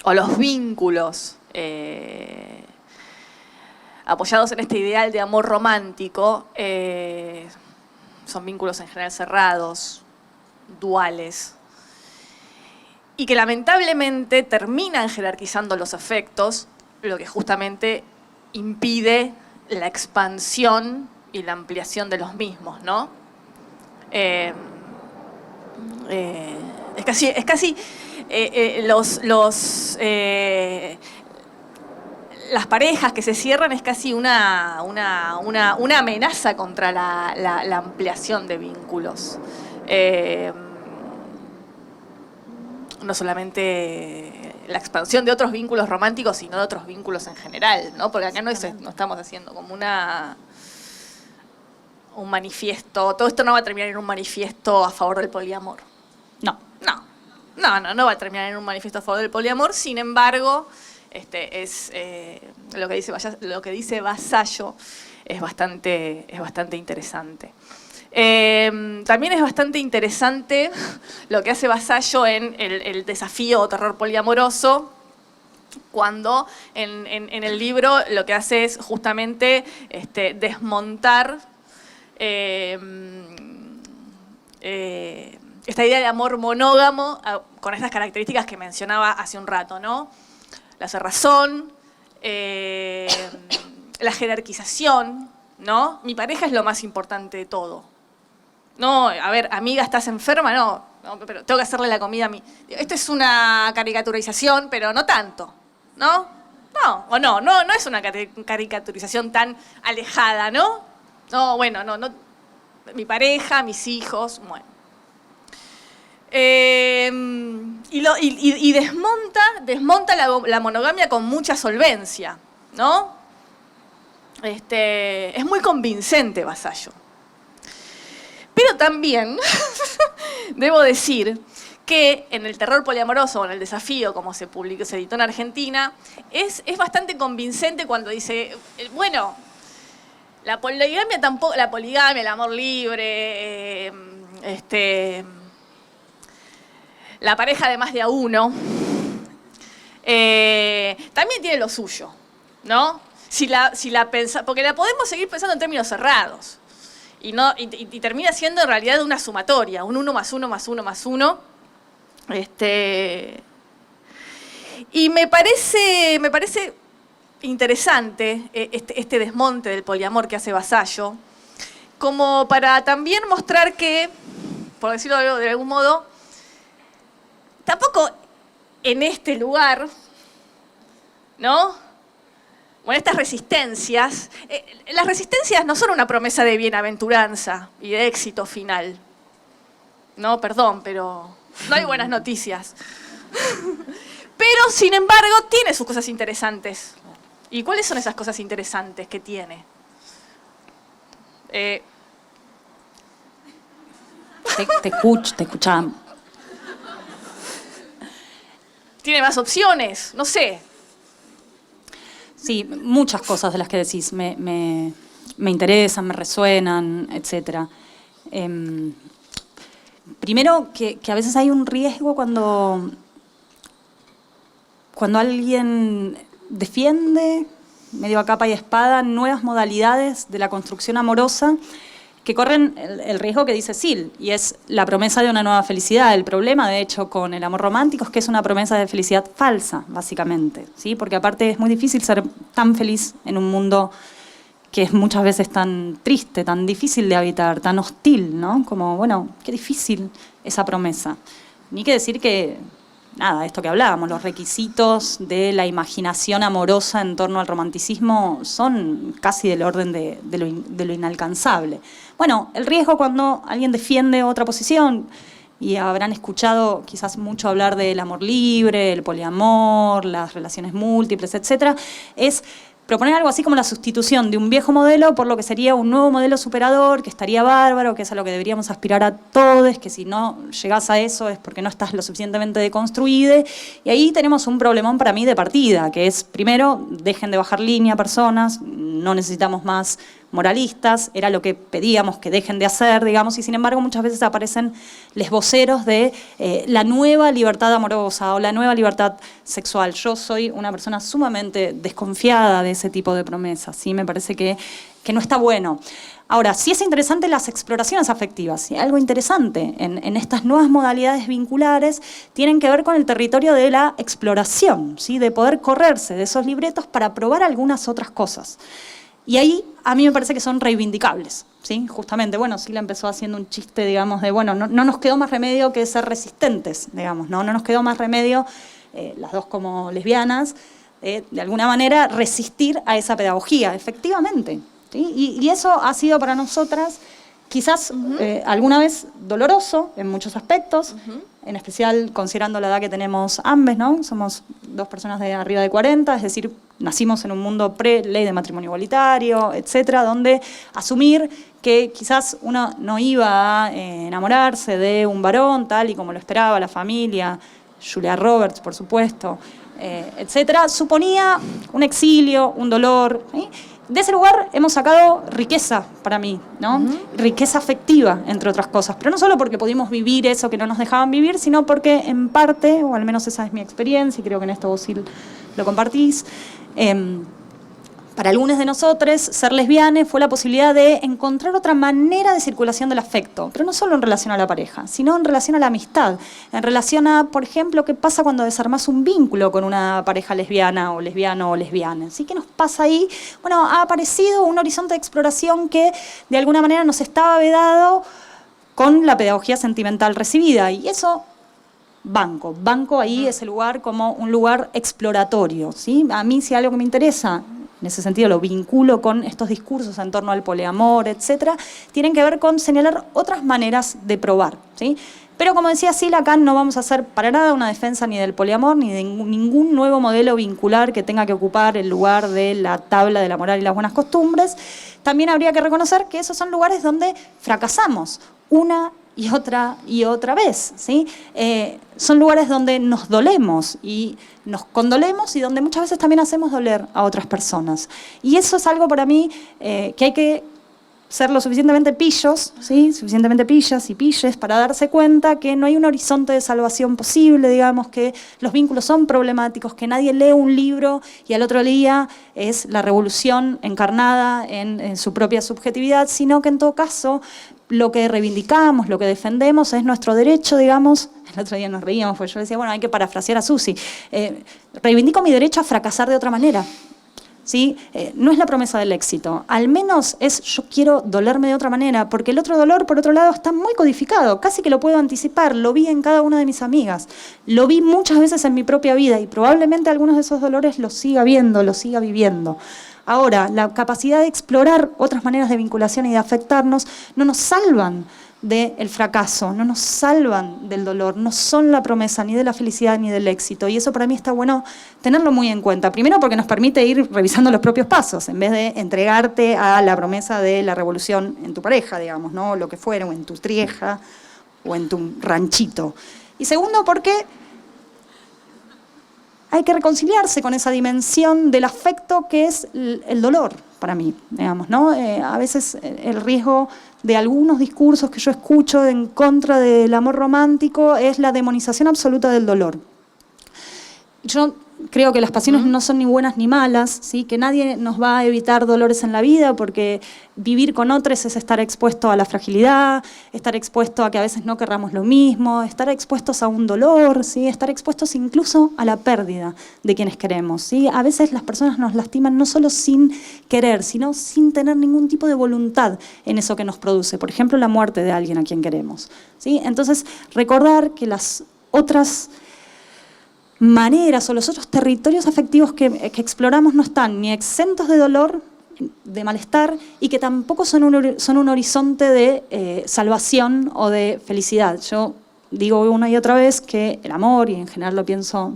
o los vínculos apoyados en este ideal de amor romántico son vínculos en general cerrados, duales, y que lamentablemente terminan jerarquizando los afectos, lo que justamente impide la expansión y la ampliación de los mismos, ¿no? Es casi las parejas que se cierran es casi una amenaza contra la ampliación de vínculos. No solamente la expansión de otros vínculos románticos, sino de otros vínculos en general, ¿no? Porque acá no estamos haciendo como un manifiesto. Todo esto no va a terminar en un manifiesto a favor del poliamor. No va a terminar en un manifiesto a favor del poliamor. Sin embargo, es lo que dice Vasallo es bastante interesante. También es bastante interesante lo que hace Vasallo en el desafío o terror poliamoroso, cuando en el libro lo que hace es justamente desmontar esta idea de amor monógamo con estas características que mencionaba hace un rato, ¿no? La cerrazón, la jerarquización, ¿no? Mi pareja es lo más importante de todo. No, a ver, amiga, ¿estás enferma? No, pero tengo que hacerle la comida a mí. Esto es una caricaturización, pero no tanto, ¿no? No es una caricaturización tan alejada, ¿no? No, bueno, no, mi pareja, mis hijos, bueno. Y desmonta la monogamia con mucha solvencia, ¿no? Es muy convincente Vasallo. Pero también debo decir que en el terror poliamoroso, o en el desafío, como se publicó, se editó en Argentina, es bastante convincente cuando dice, bueno, la poligamia tampoco, la poligamia, el amor libre, la pareja de más de a uno, también tiene lo suyo, ¿no? Porque la podemos seguir pensando en términos cerrados. Y termina siendo en realidad una sumatoria, un 1 más 1 más 1 más 1. Y me parece interesante este desmonte del poliamor que hace Vasallo, como para también mostrar que, por decirlo de algún modo, tampoco en este lugar, ¿no? Bueno, estas resistencias, las resistencias no son una promesa de bienaventuranza y de éxito final. No, perdón, pero no hay buenas noticias. Pero, sin embargo, tiene sus cosas interesantes. ¿Y cuáles son esas cosas interesantes que tiene? Te escuchamos. Tiene más opciones, no sé. Sí, muchas cosas de las que decís me interesan, me resuenan, etc. Primero, que a veces hay un riesgo cuando alguien defiende, medio a capa y espada, nuevas modalidades de la construcción amorosa que corren el riesgo que dice Sil, y es la promesa de una nueva felicidad. El problema, de hecho, con el amor romántico es que es una promesa de felicidad falsa, básicamente, ¿sí? Porque aparte es muy difícil ser tan feliz en un mundo que es muchas veces tan triste, tan difícil de habitar, tan hostil, ¿no? Como, bueno, qué difícil esa promesa. Ni que decir que, nada, esto que hablábamos, los requisitos de la imaginación amorosa en torno al romanticismo son casi del orden de lo inalcanzable. Bueno, el riesgo cuando alguien defiende otra posición, y habrán escuchado quizás mucho hablar del amor libre, el poliamor, las relaciones múltiples, etcétera, es proponer algo así como la sustitución de un viejo modelo por lo que sería un nuevo modelo superador, que estaría bárbaro, que es a lo que deberíamos aspirar a todos, que si no llegás a eso es porque no estás lo suficientemente deconstruido. Y ahí tenemos un problemón para mí de partida, que es, primero, dejen de bajar línea personas, no necesitamos más moralistas, era lo que pedíamos que dejen de hacer, digamos, y sin embargo muchas veces aparecen los voceros de la nueva libertad amorosa o la nueva libertad sexual. Yo soy una persona sumamente desconfiada de ese tipo de promesas, ¿sí? Me parece que no está bueno. Ahora, sí es interesante las exploraciones afectivas, ¿sí? Algo interesante en estas nuevas modalidades vinculares tienen que ver con el territorio de la exploración, ¿sí? De poder correrse de esos libretos para probar algunas otras cosas. Y ahí a mí me parece que son reivindicables, ¿sí? Justamente, bueno, Sila empezó haciendo un chiste, digamos, de, bueno, no nos quedó más remedio que ser resistentes, digamos, no nos quedó más remedio, las dos como lesbianas, de alguna manera resistir a esa pedagogía, efectivamente, ¿sí? Y eso ha sido para nosotras quizás alguna vez doloroso en muchos aspectos, en especial considerando la edad que tenemos ambas, ¿no? Somos dos personas de arriba de 40, es decir, nacimos en un mundo pre-ley de matrimonio igualitario, etcétera, donde asumir que quizás uno no iba a enamorarse de un varón, tal y como lo esperaba la familia, Julia Roberts, por supuesto, etcétera, suponía un exilio, un dolor, ¿sí? De ese lugar hemos sacado riqueza para mí, ¿no? Riqueza afectiva, entre otras cosas. Pero no solo porque pudimos vivir eso que no nos dejaban vivir, sino porque en parte, o al menos esa es mi experiencia, y creo que en esto vos sí lo compartís, para algunos de nosotros, ser lesbianes fue la posibilidad de encontrar otra manera de circulación del afecto, pero no solo en relación a la pareja, sino en relación a la amistad, en relación a, por ejemplo, qué pasa cuando desarmás un vínculo con una pareja lesbiana o lesbiano o lesbiana. ¿Sí? ¿Qué nos pasa ahí? Bueno, ha aparecido un horizonte de exploración que de alguna manera nos estaba vedado con la pedagogía sentimental recibida, y eso banco ahí ese lugar como un lugar exploratorio, ¿sí? A mí si algo que me interesa, en ese sentido lo vinculo con estos discursos en torno al poliamor, etcétera, tienen que ver con señalar otras maneras de probar, ¿sí? Pero como decía Sil, acá no vamos a hacer para nada una defensa ni del poliamor, ni de ningún nuevo modelo vincular que tenga que ocupar el lugar de la tabla de la moral y las buenas costumbres. También habría que reconocer que esos son lugares donde fracasamos una y otra vez, ¿sí? Son lugares donde nos dolemos y nos condolemos y donde muchas veces también hacemos doler a otras personas. Y eso es algo para mí que hay que ser lo suficientemente pillos, ¿sí? Suficientemente pillas y pilles para darse cuenta que no hay un horizonte de salvación posible, digamos, que los vínculos son problemáticos, que nadie lee un libro y al otro día es la revolución encarnada en su propia subjetividad, sino que en todo caso lo que reivindicamos, lo que defendemos es nuestro derecho, digamos. El otro día nos reíamos porque yo decía, bueno, hay que parafrasear a Susi. Reivindico mi derecho a fracasar de otra manera. ¿Sí? No es la promesa del éxito, al menos es yo quiero dolerme de otra manera, porque el otro dolor, por otro lado, está muy codificado, casi que lo puedo anticipar, lo vi en cada una de mis amigas, lo vi muchas veces en mi propia vida y probablemente algunos de esos dolores los siga viendo, los siga viviendo. Ahora, la capacidad de explorar otras maneras de vinculación y de afectarnos no nos salvan del fracaso, no nos salvan del dolor, no son la promesa ni de la felicidad ni del éxito. Y eso para mí está bueno tenerlo muy en cuenta. Primero porque nos permite ir revisando los propios pasos, en vez de entregarte a la promesa de la revolución en tu pareja, digamos, ¿no? Lo que fuera, o en tu trieja, o en tu ranchito. Y segundo porque hay que reconciliarse con esa dimensión del afecto que es el dolor, para mí, digamos, ¿no? A veces el riesgo de algunos discursos que yo escucho en contra del amor romántico es la demonización absoluta del dolor. Yo creo que las pasiones no son ni buenas ni malas, ¿sí? Que nadie nos va a evitar dolores en la vida porque vivir con otros es estar expuesto a la fragilidad, estar expuesto a que a veces no querramos lo mismo, estar expuestos a un dolor, ¿sí? Estar expuestos incluso a la pérdida de quienes queremos, ¿sí? A veces las personas nos lastiman no solo sin querer, sino sin tener ningún tipo de voluntad en eso que nos produce. Por ejemplo, la muerte de alguien a quien queremos, ¿sí? Entonces, recordar que las otras maneras o los otros territorios afectivos que exploramos no están ni exentos de dolor, de malestar, y que tampoco son un horizonte de salvación o de felicidad. Yo digo una y otra vez que el amor, y en general lo pienso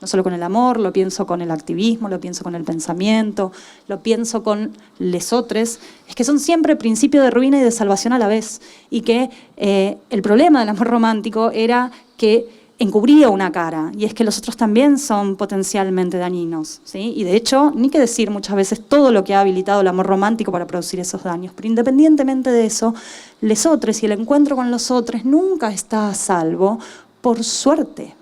no solo con el amor, lo pienso con el activismo, lo pienso con el pensamiento, lo pienso con lesotres, es que son siempre principio de ruina y de salvación a la vez, y que el problema del amor romántico era que encubría una cara, y es que los otros también son potencialmente dañinos, ¿sí? Y de hecho, ni que decir muchas veces todo lo que ha habilitado el amor romántico para producir esos daños, pero independientemente de eso, lesotres y el encuentro con los otros nunca está a salvo, por suerte,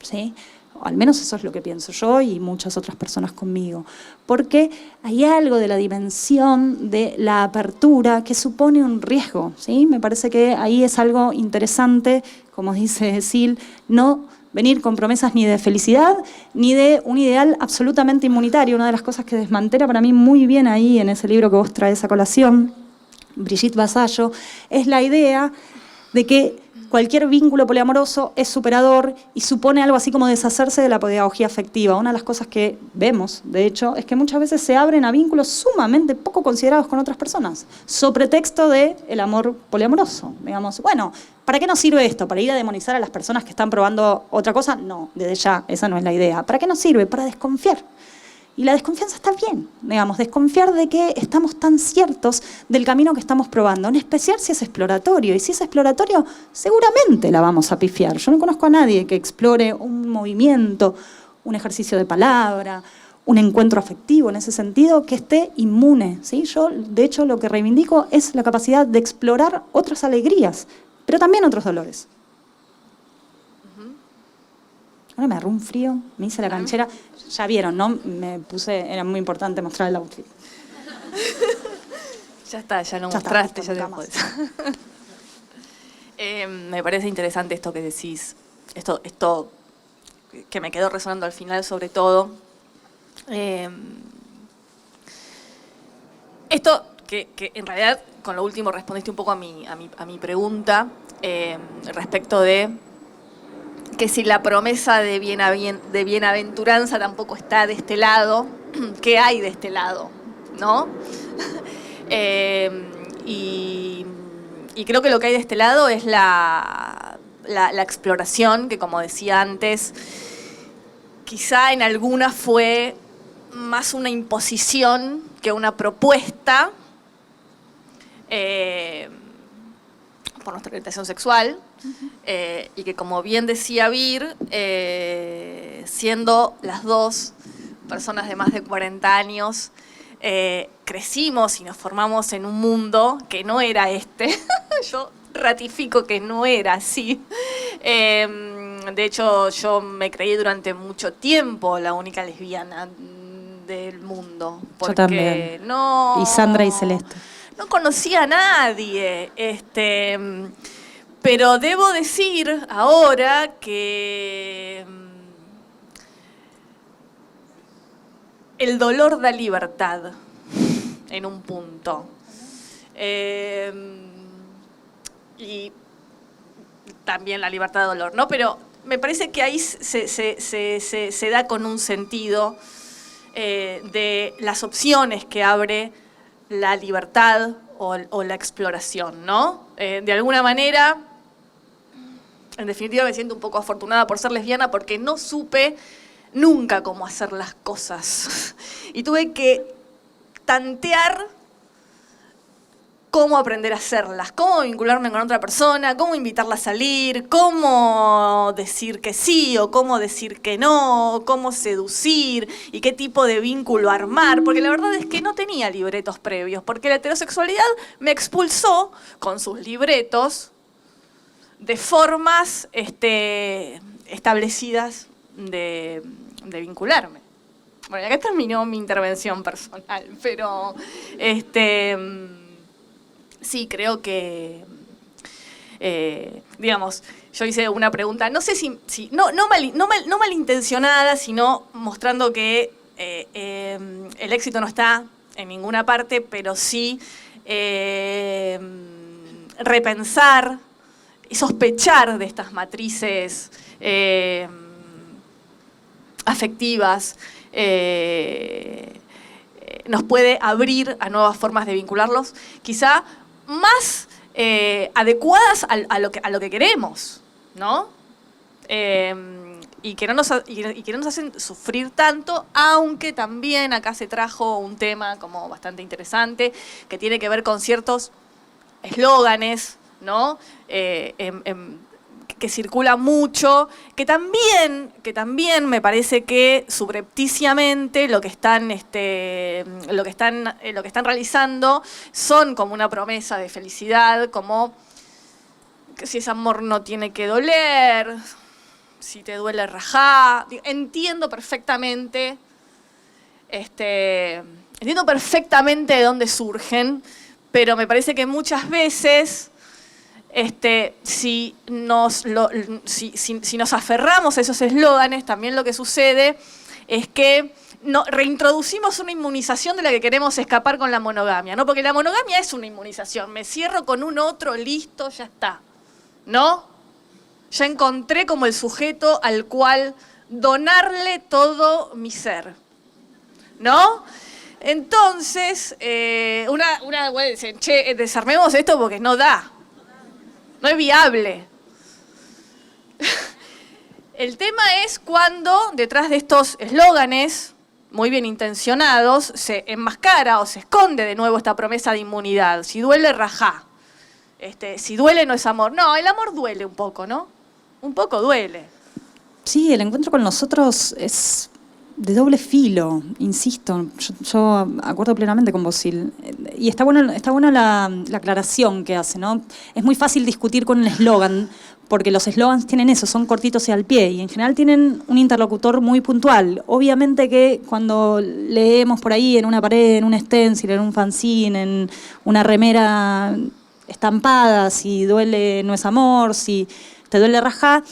¿sí? O al menos eso es lo que pienso yo y muchas otras personas conmigo, porque hay algo de la dimensión de la apertura que supone un riesgo, ¿sí? Me parece que ahí es algo interesante, como dice Sil, no venir con promesas ni de felicidad ni de un ideal absolutamente inmunitario. Una de las cosas que desmantela para mí muy bien ahí en ese libro que vos traes a colación, Brigitte Vasallo, es la idea de que cualquier vínculo poliamoroso es superador y supone algo así como deshacerse de la pedagogía afectiva. Una de las cosas que vemos, de hecho, es que muchas veces se abren a vínculos sumamente poco considerados con otras personas, sobre pretexto del amor poliamoroso. Digamos, bueno, ¿para qué nos sirve esto? ¿Para ir a demonizar a las personas que están probando otra cosa? No, desde ya, esa no es la idea. ¿Para qué nos sirve? Para desconfiar. Y la desconfianza está bien, digamos, desconfiar de que estamos tan ciertos del camino que estamos probando, en especial si es exploratorio. Y si es exploratorio, seguramente la vamos a pifiar. Yo no conozco a nadie que explore un movimiento, un ejercicio de palabra, un encuentro afectivo en ese sentido, que esté inmune, ¿sí? Yo, de hecho, lo que reivindico es la capacidad de explorar otras alegrías, pero también otros dolores. Ahora me agarró un frío, me hice la canchera. Ya vieron, ¿no? Me puse, era muy importante mostrar el outfit. Ya está, ya lo mostraste, ya te podés. Me parece interesante esto que decís, esto que me quedó resonando al final sobre todo. Esto que en realidad con lo último respondiste un poco a mi pregunta respecto de que si la promesa de bienaventuranza tampoco está de este lado, ¿qué hay de este lado? ¿No? Y y creo que lo que hay de este lado es la exploración, que como decía antes, quizá en algunas fue más una imposición que una propuesta por nuestra orientación sexual, y que como bien decía Vir, siendo las dos personas de más de 40 años, crecimos y nos formamos en un mundo que no era este. Yo ratifico que no era así. De hecho, yo me creí durante mucho tiempo la única lesbiana del mundo. Porque yo también. No, y Sandra y Celeste. No conocía a nadie. Pero debo decir ahora que el dolor da libertad en un punto. Y también la libertad de dolor, ¿no? Pero me parece que ahí se da con un sentido de las opciones que abre la libertad o la exploración, ¿no? De alguna manera, en definitiva me siento un poco afortunada por ser lesbiana porque no supe nunca cómo hacer las cosas. Y tuve que tantear cómo aprender a hacerlas, cómo vincularme con otra persona, cómo invitarla a salir, cómo decir que sí o cómo decir que no, cómo seducir y qué tipo de vínculo armar, porque la verdad es que no tenía libretos previos, porque la heterosexualidad me expulsó con sus libretos de formas establecidas de vincularme. Bueno, acá terminó mi intervención personal, pero sí, creo que, digamos, yo hice una pregunta, no sé si no malintencionada, sino mostrando que el éxito no está en ninguna parte, pero sí repensar y sospechar de estas matrices afectivas, nos puede abrir a nuevas formas de vincularlos, quizá más adecuadas a lo que queremos, ¿no? Y que no nos hacen sufrir tanto, aunque también acá se trajo un tema como bastante interesante, que tiene que ver con ciertos eslóganes, ¿no? Que circula mucho, que también me parece que subrepticiamente lo que están realizando son como una promesa de felicidad, como que si es amor no tiene que doler, si te duele rajá. Entiendo perfectamente de dónde surgen, pero me parece que muchas veces si nos aferramos a esos eslóganes, también lo que sucede es que reintroducimos una inmunización de la que queremos escapar con la monogamia, ¿no? Porque la monogamia es una inmunización, me cierro con un otro, listo, ya está, ¿no? Ya encontré como el sujeto al cual donarle todo mi ser, ¿no? Entonces, una dice, che, desarmemos esto porque no da. No es viable. El tema es cuando detrás de estos eslóganes muy bien intencionados se enmascara o se esconde de nuevo esta promesa de inmunidad. Si duele, rajá. Si duele no es amor. No, el amor duele un poco, ¿no? Un poco duele. Sí, el encuentro con nosotros es de doble filo, insisto, yo acuerdo plenamente con vos, Sil. Y está bueno la aclaración que hace, ¿no? Es muy fácil discutir con un eslogan, porque los eslogans tienen eso, son cortitos y al pie, y en general tienen un interlocutor muy puntual. Obviamente que cuando leemos por ahí en una pared, en un stencil, en un fanzine, en una remera estampada, si duele no es amor, si te duele rajá,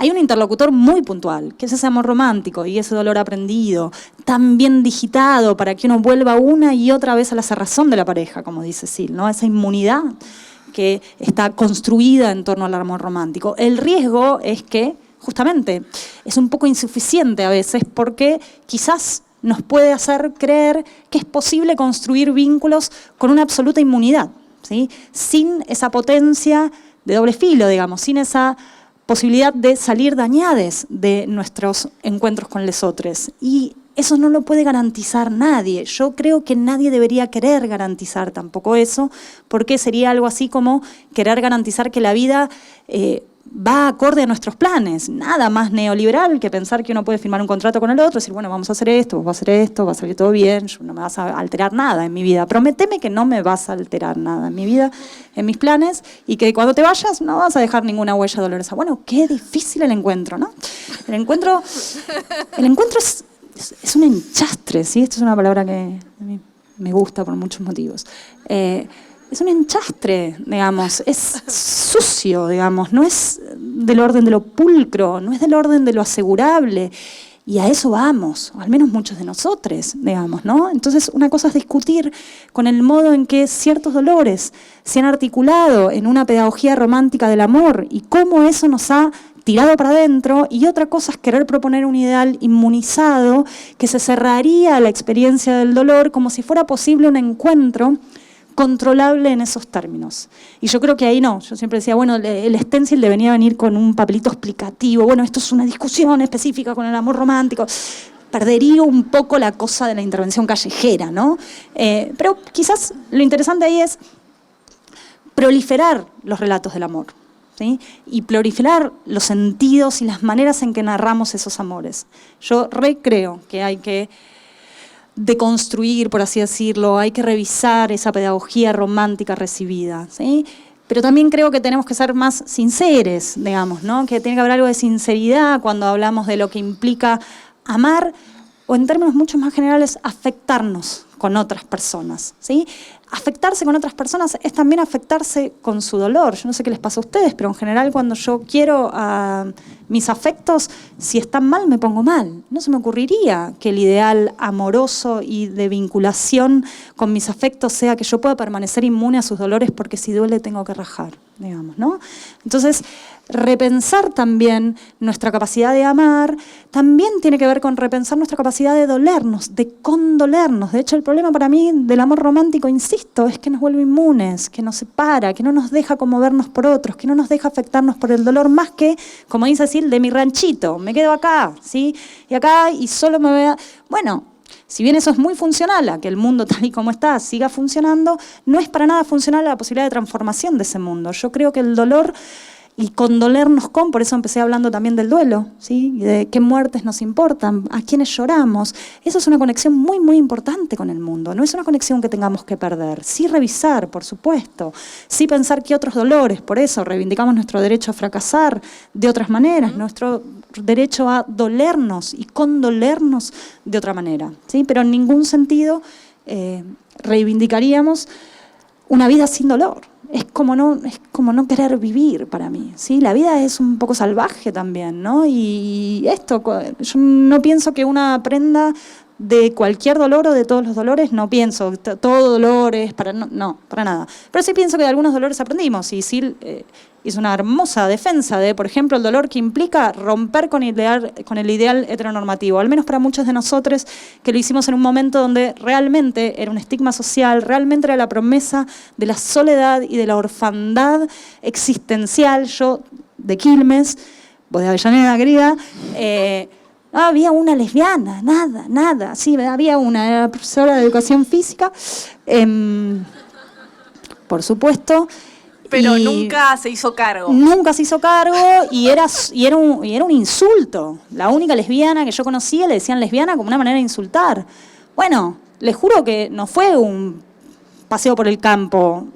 hay un interlocutor muy puntual, que es ese amor romántico y ese dolor aprendido, tan bien digitado para que uno vuelva una y otra vez a la cerrazón de la pareja, como dice Sil, ¿no? Esa inmunidad que está construida en torno al amor romántico. El riesgo es que, justamente, es un poco insuficiente a veces porque quizás nos puede hacer creer que es posible construir vínculos con una absoluta inmunidad. ¿sí? Sin esa potencia de doble filo, digamos, sin esa posibilidad de salir dañadas de nuestros encuentros con los otros. Y eso no lo puede garantizar nadie. Yo creo que nadie debería querer garantizar tampoco eso, porque sería algo así como querer garantizar que la vida va acorde a nuestros planes. Nada más neoliberal que pensar que uno puede firmar un contrato con el otro y decir, bueno, vamos a hacer esto, vos vas a hacer esto, va a salir todo bien, no me vas a alterar nada en mi vida. Prométeme que no me vas a alterar nada en mi vida, en mis planes, y que cuando te vayas no vas a dejar ninguna huella dolorosa. Bueno, qué difícil el encuentro, ¿no? El encuentro es un enchastre, ¿sí? Esto es una palabra que a mí me gusta por muchos motivos. Es un enchastre, digamos, es sucio, digamos, no es del orden de lo pulcro, no es del orden de lo asegurable. Y a eso vamos, o al menos muchos de nosotros, digamos, ¿no? Entonces, una cosa es discutir con el modo en que ciertos dolores se han articulado en una pedagogía romántica del amor y cómo eso nos ha tirado para adentro, y otra cosa es querer proponer un ideal inmunizado que se cerraría a la experiencia del dolor como si fuera posible un encuentro controlable en esos términos. Y yo creo que ahí no. Yo siempre decía, bueno, el stencil debería venir con un papelito explicativo. Bueno, esto es una discusión específica con el amor romántico. Perdería un poco la cosa de la intervención callejera, ¿no? Pero quizás lo interesante ahí es proliferar los relatos del amor, ¿sí? Y proliferar los sentidos y las maneras en que narramos esos amores. Yo creo que hay que deconstruir, por así decirlo, hay que revisar esa pedagogía romántica recibida, ¿sí? Pero también creo que tenemos que ser más sinceros, digamos, ¿no? Que tiene que haber algo de sinceridad cuando hablamos de lo que implica amar, o en términos mucho más generales, afectarnos con otras personas, ¿sí? Afectarse con otras personas es también afectarse con su dolor. Yo no sé qué les pasa a ustedes, pero en general cuando yo quiero a mis afectos, si están mal, me pongo mal. No se me ocurriría que el ideal amoroso y de vinculación con mis afectos sea que yo pueda permanecer inmune a sus dolores porque si duele tengo que rajar, digamos, ¿no? Entonces, repensar también nuestra capacidad de amar también tiene que ver con repensar nuestra capacidad de dolernos, de condolernos. De hecho, el problema para mí del amor romántico, insisto, es que nos vuelve inmunes, que nos separa, que no nos deja conmovernos por otros, que no nos deja afectarnos por el dolor más que, como dice Sil, de mi ranchito. Me quedo acá, ¿sí? Y acá y solo me vea. Bueno, si bien eso es muy funcional a que el mundo tal y como está siga funcionando, no es para nada funcional a la posibilidad de transformación de ese mundo. Yo creo que el dolor y condolernos con, por eso empecé hablando también del duelo, ¿sí? Y de qué muertes nos importan, a quiénes lloramos. Eso es una conexión muy, muy importante con el mundo. No es una conexión que tengamos que perder. Sí revisar, por supuesto. Sí pensar qué otros dolores. Por eso reivindicamos nuestro derecho a fracasar de otras maneras, nuestro derecho a dolernos y condolernos de otra manera, ¿sí? Pero en ningún sentido reivindicaríamos una vida sin dolor. Es como no querer vivir para mí, ¿sí? La vida es un poco salvaje también, ¿no? Y esto, yo no pienso que una aprenda de cualquier dolor o de todos los dolores, no pienso, todo dolor es para... No, para nada. Pero sí pienso que de algunos dolores aprendimos, y sí hizo una hermosa defensa de, por ejemplo, el dolor que implica romper con el ideal heteronormativo, al menos para muchos de nosotros que lo hicimos en un momento donde realmente era un estigma social, realmente era la promesa de la soledad y de la orfandad existencial. Yo, de Quilmes, vos de Avellaneda, querida, no había una lesbiana, nada. Sí, había una, era profesora de educación física, por supuesto. Pero nunca se hizo cargo. Nunca se hizo cargo y era un insulto. La única lesbiana que yo conocía le decían lesbiana como una manera de insultar. Bueno, les juro que no fue un paseo por el campo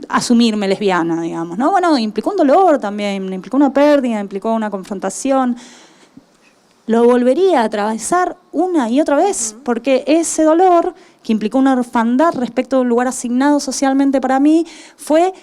asumirme lesbiana, digamos, ¿no? Bueno, implicó un dolor también, implicó una pérdida, implicó una confrontación. Lo volvería a atravesar una y otra vez, porque ese dolor, que implicó una orfandad respecto de un lugar asignado socialmente para mí, fue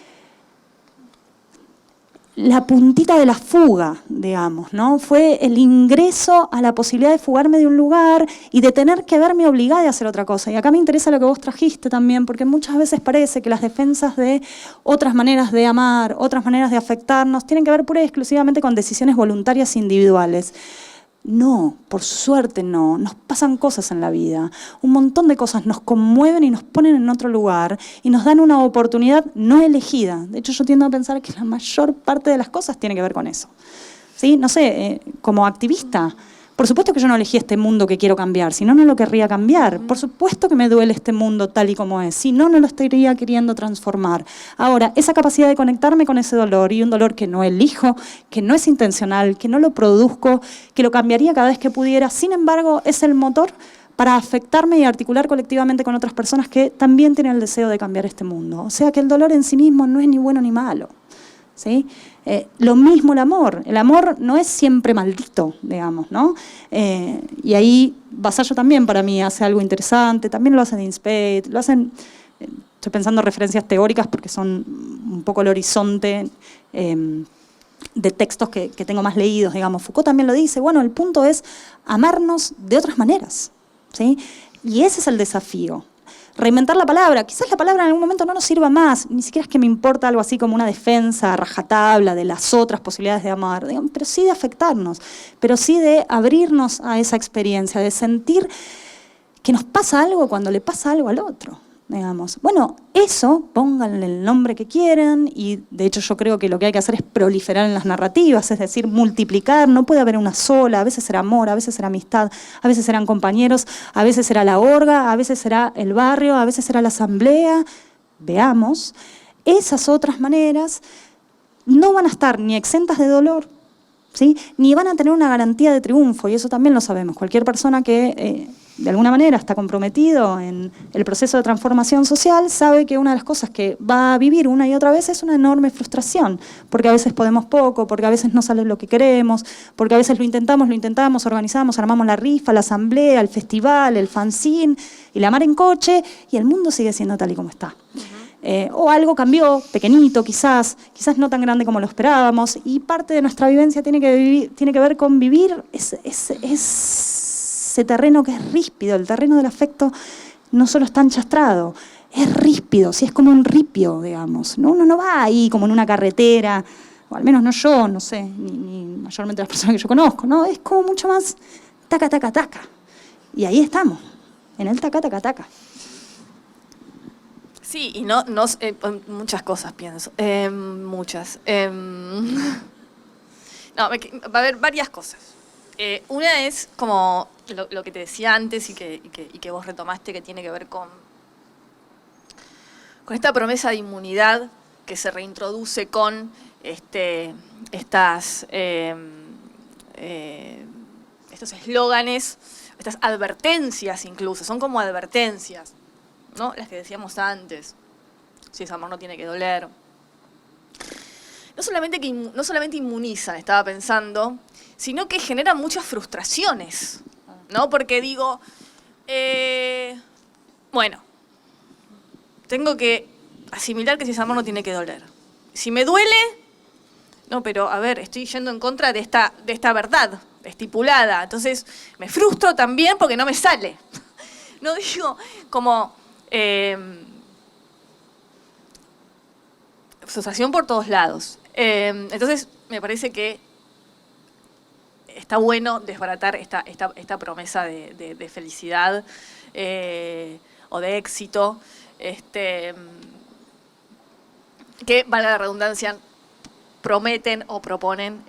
la puntita de la fuga, digamos, ¿no? Fue el ingreso a la posibilidad de fugarme de un lugar y de tener que verme obligada a hacer otra cosa. Y acá me interesa lo que vos trajiste también, porque muchas veces parece que las defensas de otras maneras de amar, otras maneras de afectarnos, tienen que ver pura y exclusivamente con decisiones voluntarias individuales. No, por suerte no. Nos pasan cosas en la vida. Un montón de cosas nos conmueven y nos ponen en otro lugar y nos dan una oportunidad no elegida. De hecho, yo tiendo a pensar que la mayor parte de las cosas tiene que ver con eso. ¿Sí? No sé, como activista, por supuesto que yo no elegí este mundo que quiero cambiar, si no, no lo querría cambiar. Por supuesto que me duele este mundo tal y como es, si no, no lo estaría queriendo transformar. Ahora, esa capacidad de conectarme con ese dolor, y un dolor que no elijo, que no es intencional, que no lo produzco, que lo cambiaría cada vez que pudiera, sin embargo, es el motor para afectarme y articular colectivamente con otras personas que también tienen el deseo de cambiar este mundo. O sea que el dolor en sí mismo no es ni bueno ni malo. ¿Sí? Lo mismo el amor no es siempre maldito, digamos, ¿no? Y ahí Vasallo también para mí hace algo interesante, también lo hacen Spade, lo hacen, estoy pensando en referencias teóricas porque son un poco el horizonte de textos que tengo más leídos, digamos. Foucault también lo dice, bueno, el punto es amarnos de otras maneras, ¿sí? Y ese es el desafío. Reinventar la palabra. Quizás la palabra en algún momento no nos sirva más, ni siquiera es que me importa algo así como una defensa a rajatabla de las otras posibilidades de amar, digamos, pero sí de afectarnos, pero sí de abrirnos a esa experiencia, de sentir que nos pasa algo cuando le pasa algo al otro. Digamos. Bueno, eso, pónganle el nombre que quieran, y de hecho yo creo que lo que hay que hacer es proliferar en las narrativas, es decir, multiplicar, no puede haber una sola, a veces será amor, a veces será amistad, a veces serán compañeros, a veces será la orga, a veces será el barrio, a veces será la asamblea. Veamos, esas otras maneras no van a estar ni exentas de dolor, ¿sí? Ni van a tener una garantía de triunfo, y eso también lo sabemos. Cualquier persona que de alguna manera está comprometido en el proceso de transformación social sabe que una de las cosas que va a vivir una y otra vez es una enorme frustración, porque a veces podemos poco, porque a veces no sale lo que queremos, porque a veces lo intentamos, organizamos, armamos la rifa, la asamblea, el festival, el fanzine y la mar en coche, y el mundo sigue siendo tal y como está. O algo cambió, pequeñito quizás no tan grande como lo esperábamos, y parte de nuestra vivencia tiene que ver con vivir ese terreno que es ríspido. El terreno del afecto no solo está enchastrado, es ríspido, es como un ripio, digamos, ¿no? Uno no va ahí como en una carretera, o al menos no yo, no sé, ni mayormente las personas que yo conozco, ¿no? Es como mucho más taca, taca, taca. Y ahí estamos, en el taca, taca, taca. Sí, y muchas cosas pienso, muchas. Va a haber varias cosas. Una es como lo que te decía antes y que vos retomaste, que tiene que ver con esta promesa de inmunidad que se reintroduce con estos eslóganes, estas advertencias incluso, son como advertencias, ¿no? Las que decíamos antes, si ese amor no tiene que doler. No solamente inmunizan, estaba pensando, sino que generan muchas frustraciones, ¿no? Porque digo, bueno, tengo que asimilar que si ese amor no tiene que doler. Si me duele, no, pero a ver, estoy yendo en contra de esta verdad estipulada. Entonces me frustro también porque no me sale. No digo como frustración por todos lados. Entonces me parece que está bueno desbaratar esta promesa de felicidad o de éxito, que, valga la redundancia, prometen o proponen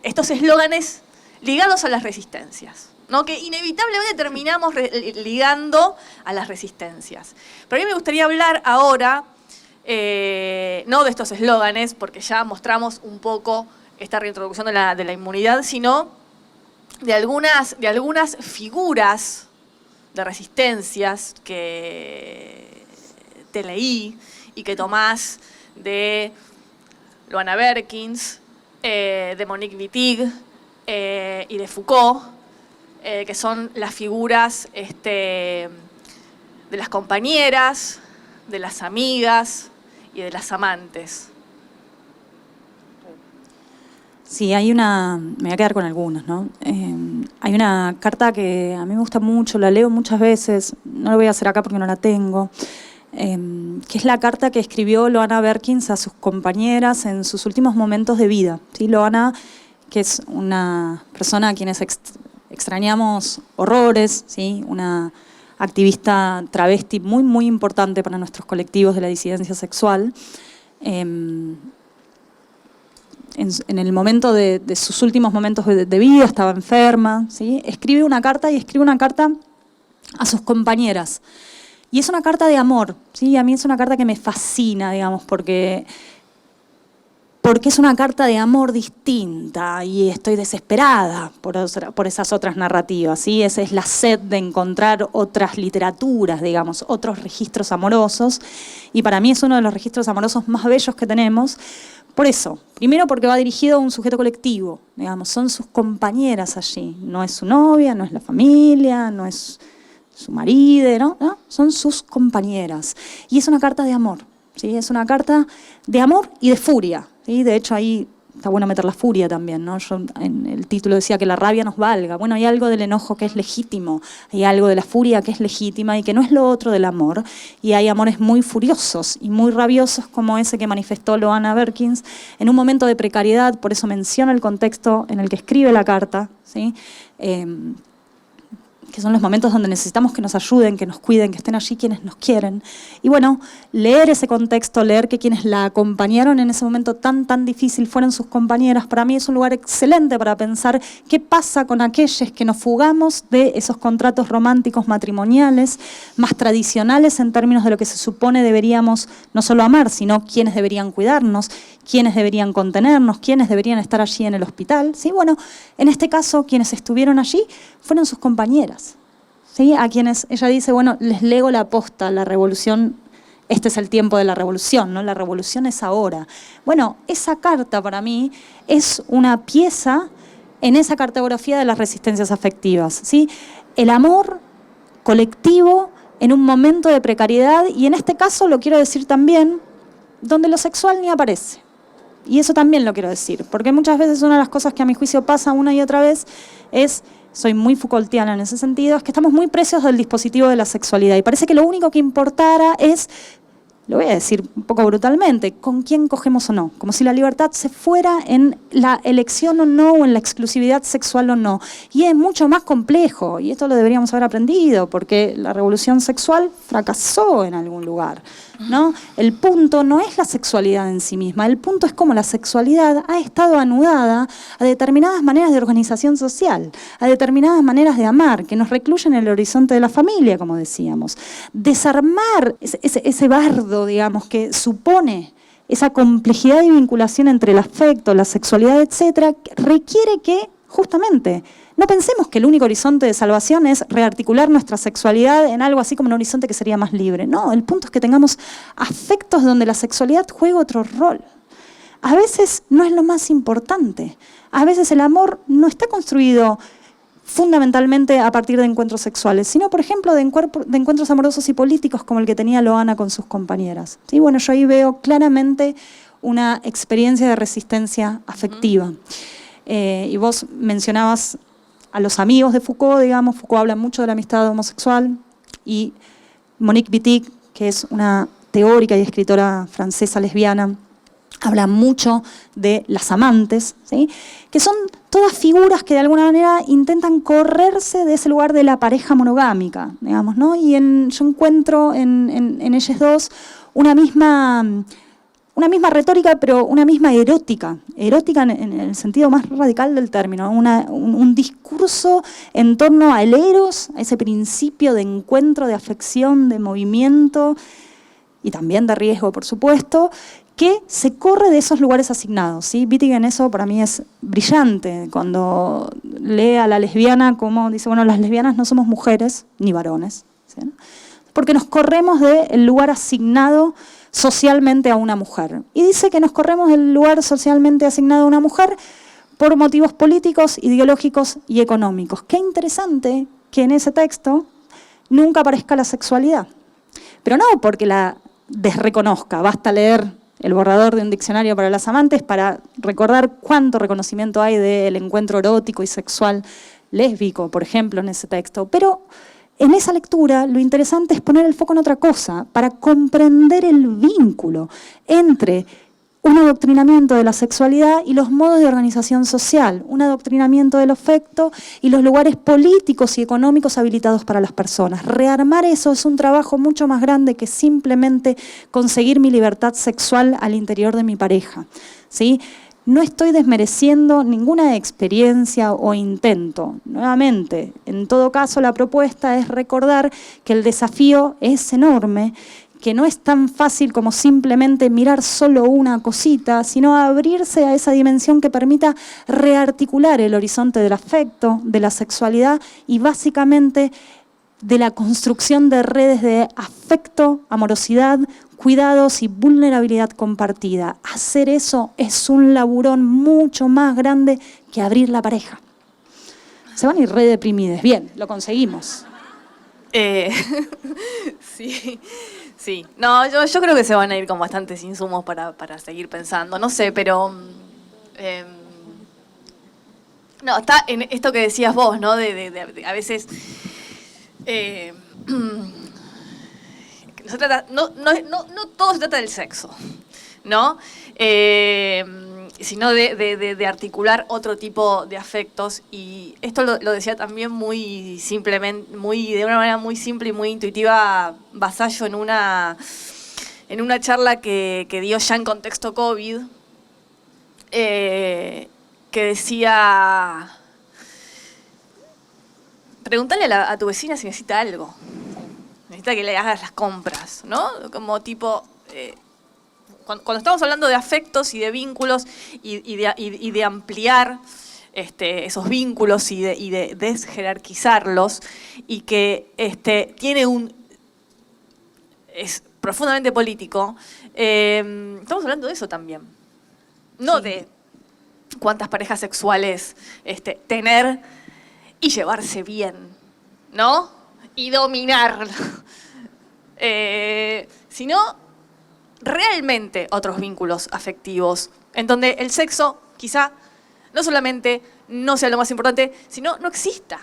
estos eslóganes ligados a las resistencias, ¿no? Que inevitablemente terminamos ligando a las resistencias. Pero a mí me gustaría hablar ahora, no de estos eslóganes, porque ya mostramos un poco esta reintroducción de la inmunidad, sino de algunas figuras de resistencias que te leí y que tomás de Luana Berkins, de Monique Wittig y de Foucault, que son las figuras de las compañeras, de las amigas y de las amantes. Sí, me voy a quedar con algunos, ¿no? Hay una carta que a mí me gusta mucho, la leo muchas veces, no lo voy a hacer acá porque no la tengo, que es la carta que escribió Luana Berkins a sus compañeras en sus últimos momentos de vida, ¿sí? Luana, que es una persona a quienes extrañamos horrores, ¿sí? Una activista travesti muy, muy importante para nuestros colectivos de la disidencia sexual. En el momento de sus últimos momentos de vida, estaba enferma, ¿sí? Escribe una carta a sus compañeras. Y es una carta de amor, ¿sí? A mí es una carta que me fascina, digamos, porque es una carta de amor distinta y estoy desesperada por esas otras narrativas, ¿sí? Esa es la sed de encontrar otras literaturas, digamos, otros registros amorosos, y para mí es uno de los registros amorosos más bellos que tenemos. Por eso, primero porque va dirigido a un sujeto colectivo, digamos, son sus compañeras allí, no es su novia, no es la familia, no es su marido, ¿no? Son sus compañeras. Y es una carta de amor, ¿sí? Es una carta de amor y de furia, ¿sí? De hecho, ahí está bueno meter la furia también, ¿no? Yo en el título decía que la rabia nos valga. Bueno, hay algo del enojo que es legítimo, hay algo de la furia que es legítima y que no es lo otro del amor. Y hay amores muy furiosos y muy rabiosos como ese que manifestó Loana Berkins en un momento de precariedad, por eso menciona el contexto en el que escribe la carta, ¿sí? Que son los momentos donde necesitamos que nos ayuden, que nos cuiden, que estén allí quienes nos quieren. Y bueno, leer ese contexto, leer que quienes la acompañaron en ese momento tan difícil fueron sus compañeras, para mí es un lugar excelente para pensar qué pasa con aquellos que nos fugamos de esos contratos románticos matrimoniales, más tradicionales en términos de lo que se supone deberíamos no solo amar, sino quiénes deberían cuidarnos, quiénes deberían contenernos, quiénes deberían estar allí en el hospital, ¿sí? Bueno, en este caso, quienes estuvieron allí fueron sus compañeras, ¿sí? A quienes ella dice, bueno, les lego la posta, la revolución, este es el tiempo de la revolución, ¿no? La revolución es ahora. Bueno, esa carta para mí es una pieza en esa cartografía de las resistencias afectivas, ¿sí? El amor colectivo en un momento de precariedad, y en este caso, lo quiero decir también, donde lo sexual ni aparece. Y eso también lo quiero decir, porque muchas veces una de las cosas que a mi juicio pasa una y otra vez es, soy muy Foucaultiana en ese sentido, es que estamos muy precios del dispositivo de la sexualidad y parece que lo único que importara es, lo voy a decir un poco brutalmente, con quién cogemos o no, como si la libertad se fuera en la elección o no, o en la exclusividad sexual o no. Y es mucho más complejo, y esto lo deberíamos haber aprendido, porque la revolución sexual fracasó en algún lugar, ¿no? El punto no es la sexualidad en sí misma, el punto es cómo la sexualidad ha estado anudada a determinadas maneras de organización social, a determinadas maneras de amar, que nos recluyen en el horizonte de la familia, como decíamos. Desarmar ese bardo, digamos, que supone esa complejidad y vinculación entre el afecto, la sexualidad, etcétera, requiere que, justamente, no pensemos que el único horizonte de salvación es rearticular nuestra sexualidad en algo así como un horizonte que sería más libre. No, el punto es que tengamos afectos donde la sexualidad juega otro rol. A veces no es lo más importante. A veces el amor no está construido fundamentalmente a partir de encuentros sexuales, sino, por ejemplo, de encuentros amorosos y políticos como el que tenía Loana con sus compañeras. ¿Sí? Bueno, yo ahí veo claramente una experiencia de resistencia afectiva. Y vos mencionabas a los amigos de Foucault, digamos, Foucault habla mucho de la amistad homosexual, y Monique Wittig, que es una teórica y escritora francesa lesbiana, habla mucho de las amantes, ¿sí? Que son todas figuras que de alguna manera intentan correrse de ese lugar de la pareja monogámica, digamos, ¿no? Y yo encuentro en ellas dos una misma retórica, pero una misma erótica en el sentido más radical del término, un discurso en torno al eros, a ese principio de encuentro, de afección, de movimiento y también de riesgo, por supuesto, que se corre de esos lugares asignados, ¿sí? Wittig en eso para mí es brillante, cuando lee a la lesbiana como dice, bueno, las lesbianas no somos mujeres ni varones, ¿sí? Porque nos corremos del lugar asignado socialmente a una mujer. Y dice que nos corremos del lugar socialmente asignado a una mujer por motivos políticos, ideológicos y económicos. Qué interesante que en ese texto nunca aparezca la sexualidad. Pero no porque la desreconozca, basta leer el borrador de un diccionario para las amantes para recordar cuánto reconocimiento hay del encuentro erótico y sexual lésbico, por ejemplo, en ese texto. Pero en esa lectura lo interesante es poner el foco en otra cosa, para comprender el vínculo entre un adoctrinamiento de la sexualidad y los modos de organización social, un adoctrinamiento del afecto y los lugares políticos y económicos habilitados para las personas. Rearmar eso es un trabajo mucho más grande que simplemente conseguir mi libertad sexual al interior de mi pareja, ¿sí? No estoy desmereciendo ninguna experiencia o intento. Nuevamente, en todo caso, la propuesta es recordar que el desafío es enorme, que no es tan fácil como simplemente mirar solo una cosita, sino abrirse a esa dimensión que permita rearticular el horizonte del afecto, de la sexualidad y básicamente de la construcción de redes de afecto, amorosidad, cuidados y vulnerabilidad compartida. Hacer eso es un laburón mucho más grande que abrir la pareja. Se van a ir re deprimides. Bien, lo conseguimos. Sí, sí. No, yo creo que se van a ir con bastantes insumos para seguir pensando. No sé, pero... no, está en esto que decías vos, ¿no? De a veces... no todo se trata del sexo, ¿no? Sino de articular otro tipo de afectos. Y esto lo decía también muy simplemente, de una manera muy simple y muy intuitiva, Vasallo en una charla que dio ya en contexto COVID, que decía... Pregúntale a tu vecina si necesita algo. Necesita que le hagas las compras, ¿no? Como tipo... cuando estamos hablando de afectos y de vínculos y de ampliar esos vínculos y de desjerarquizarlos, y que es profundamente político, estamos hablando de eso también. No de cuántas parejas sexuales tener y llevarse bien, ¿no? Y dominar. Sino realmente otros vínculos afectivos, en donde el sexo quizá no solamente no sea lo más importante, sino no exista,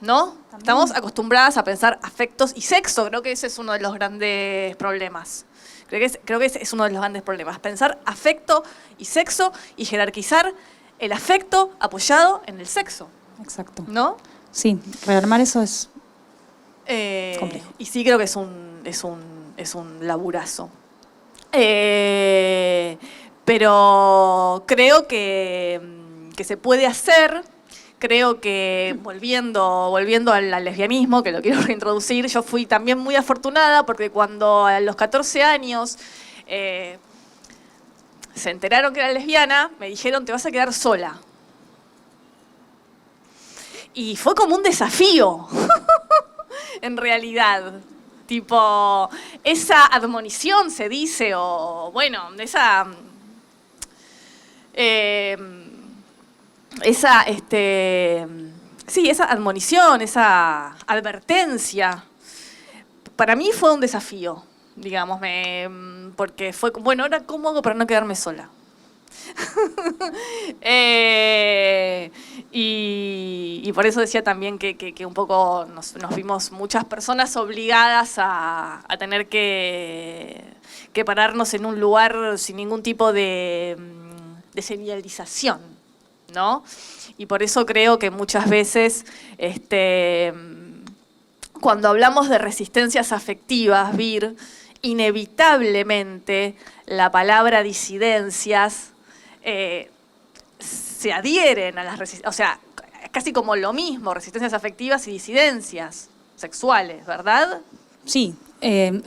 ¿no? También. Estamos acostumbradas a pensar afectos y sexo, creo que ese es uno de los grandes problemas. Creo que ese es uno de los grandes problemas, pensar afecto y sexo y jerarquizar el afecto apoyado en el sexo. Exacto. ¿No? Sí, rearmar eso es complejo. Y sí creo que es un laburazo. Pero creo que se puede hacer. Creo que volviendo al lesbianismo, que lo quiero reintroducir, yo fui también muy afortunada porque cuando a los 14 años se enteraron que era lesbiana, me dijeron, te vas a quedar sola. Y fue como un desafío, en realidad. Tipo, esa admonición se dice, o bueno, esa admonición, esa advertencia, para mí fue un desafío, digamos, porque fue, bueno, ahora ¿cómo hago para no quedarme sola? Y por eso decía también que un poco nos vimos muchas personas obligadas a tener que pararnos en un lugar sin ningún tipo de señalización, ¿no? Y por eso creo que muchas veces cuando hablamos de resistencias afectivas, Vir, inevitablemente la palabra disidencias se adhieren a las resistencias, o sea, casi como lo mismo, resistencias afectivas y disidencias sexuales, ¿verdad? Sí,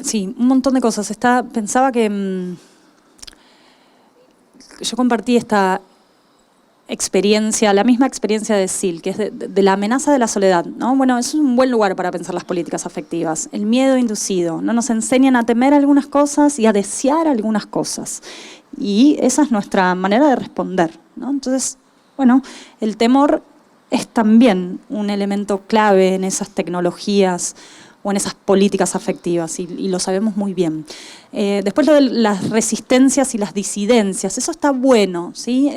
sí, un montón de cosas. Pensaba que yo compartí esta experiencia, la misma experiencia de Sil, que es de la amenaza de la soledad, ¿no? Bueno, es un buen lugar para pensar las políticas afectivas. El miedo inducido, ¿no? Nos enseñan a temer algunas cosas y a desear algunas cosas. Y esa es nuestra manera de responder, ¿no? Entonces, bueno, el temor es también un elemento clave en esas tecnologías o en esas políticas afectivas, y lo sabemos muy bien. Después lo de las resistencias y las disidencias, eso está bueno, ¿sí?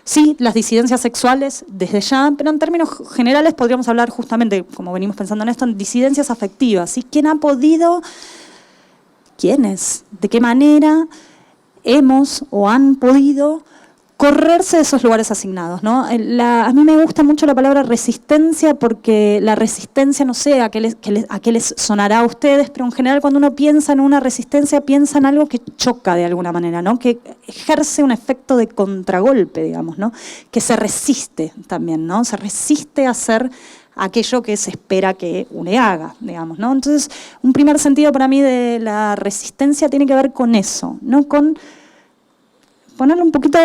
Sí, las disidencias sexuales desde ya, pero en términos generales podríamos hablar justamente, como venimos pensando en esto, en disidencias afectivas, ¿sí? ¿Quién ha podido? ¿Quiénes? ¿De qué manera? hemos o han podido correrse de esos lugares asignados, ¿no? A mí me gusta mucho la palabra resistencia porque la resistencia, no sé a qué les sonará a ustedes, pero en general cuando uno piensa en una resistencia, piensa en algo que choca de alguna manera, ¿no? Que ejerce un efecto de contragolpe, digamos, ¿no? Que se resiste también, ¿no? Se resiste a hacer aquello que se espera que uno haga, digamos, ¿no? Entonces, un primer sentido para mí de la resistencia tiene que ver con eso, ¿no? Con ponerle un poquito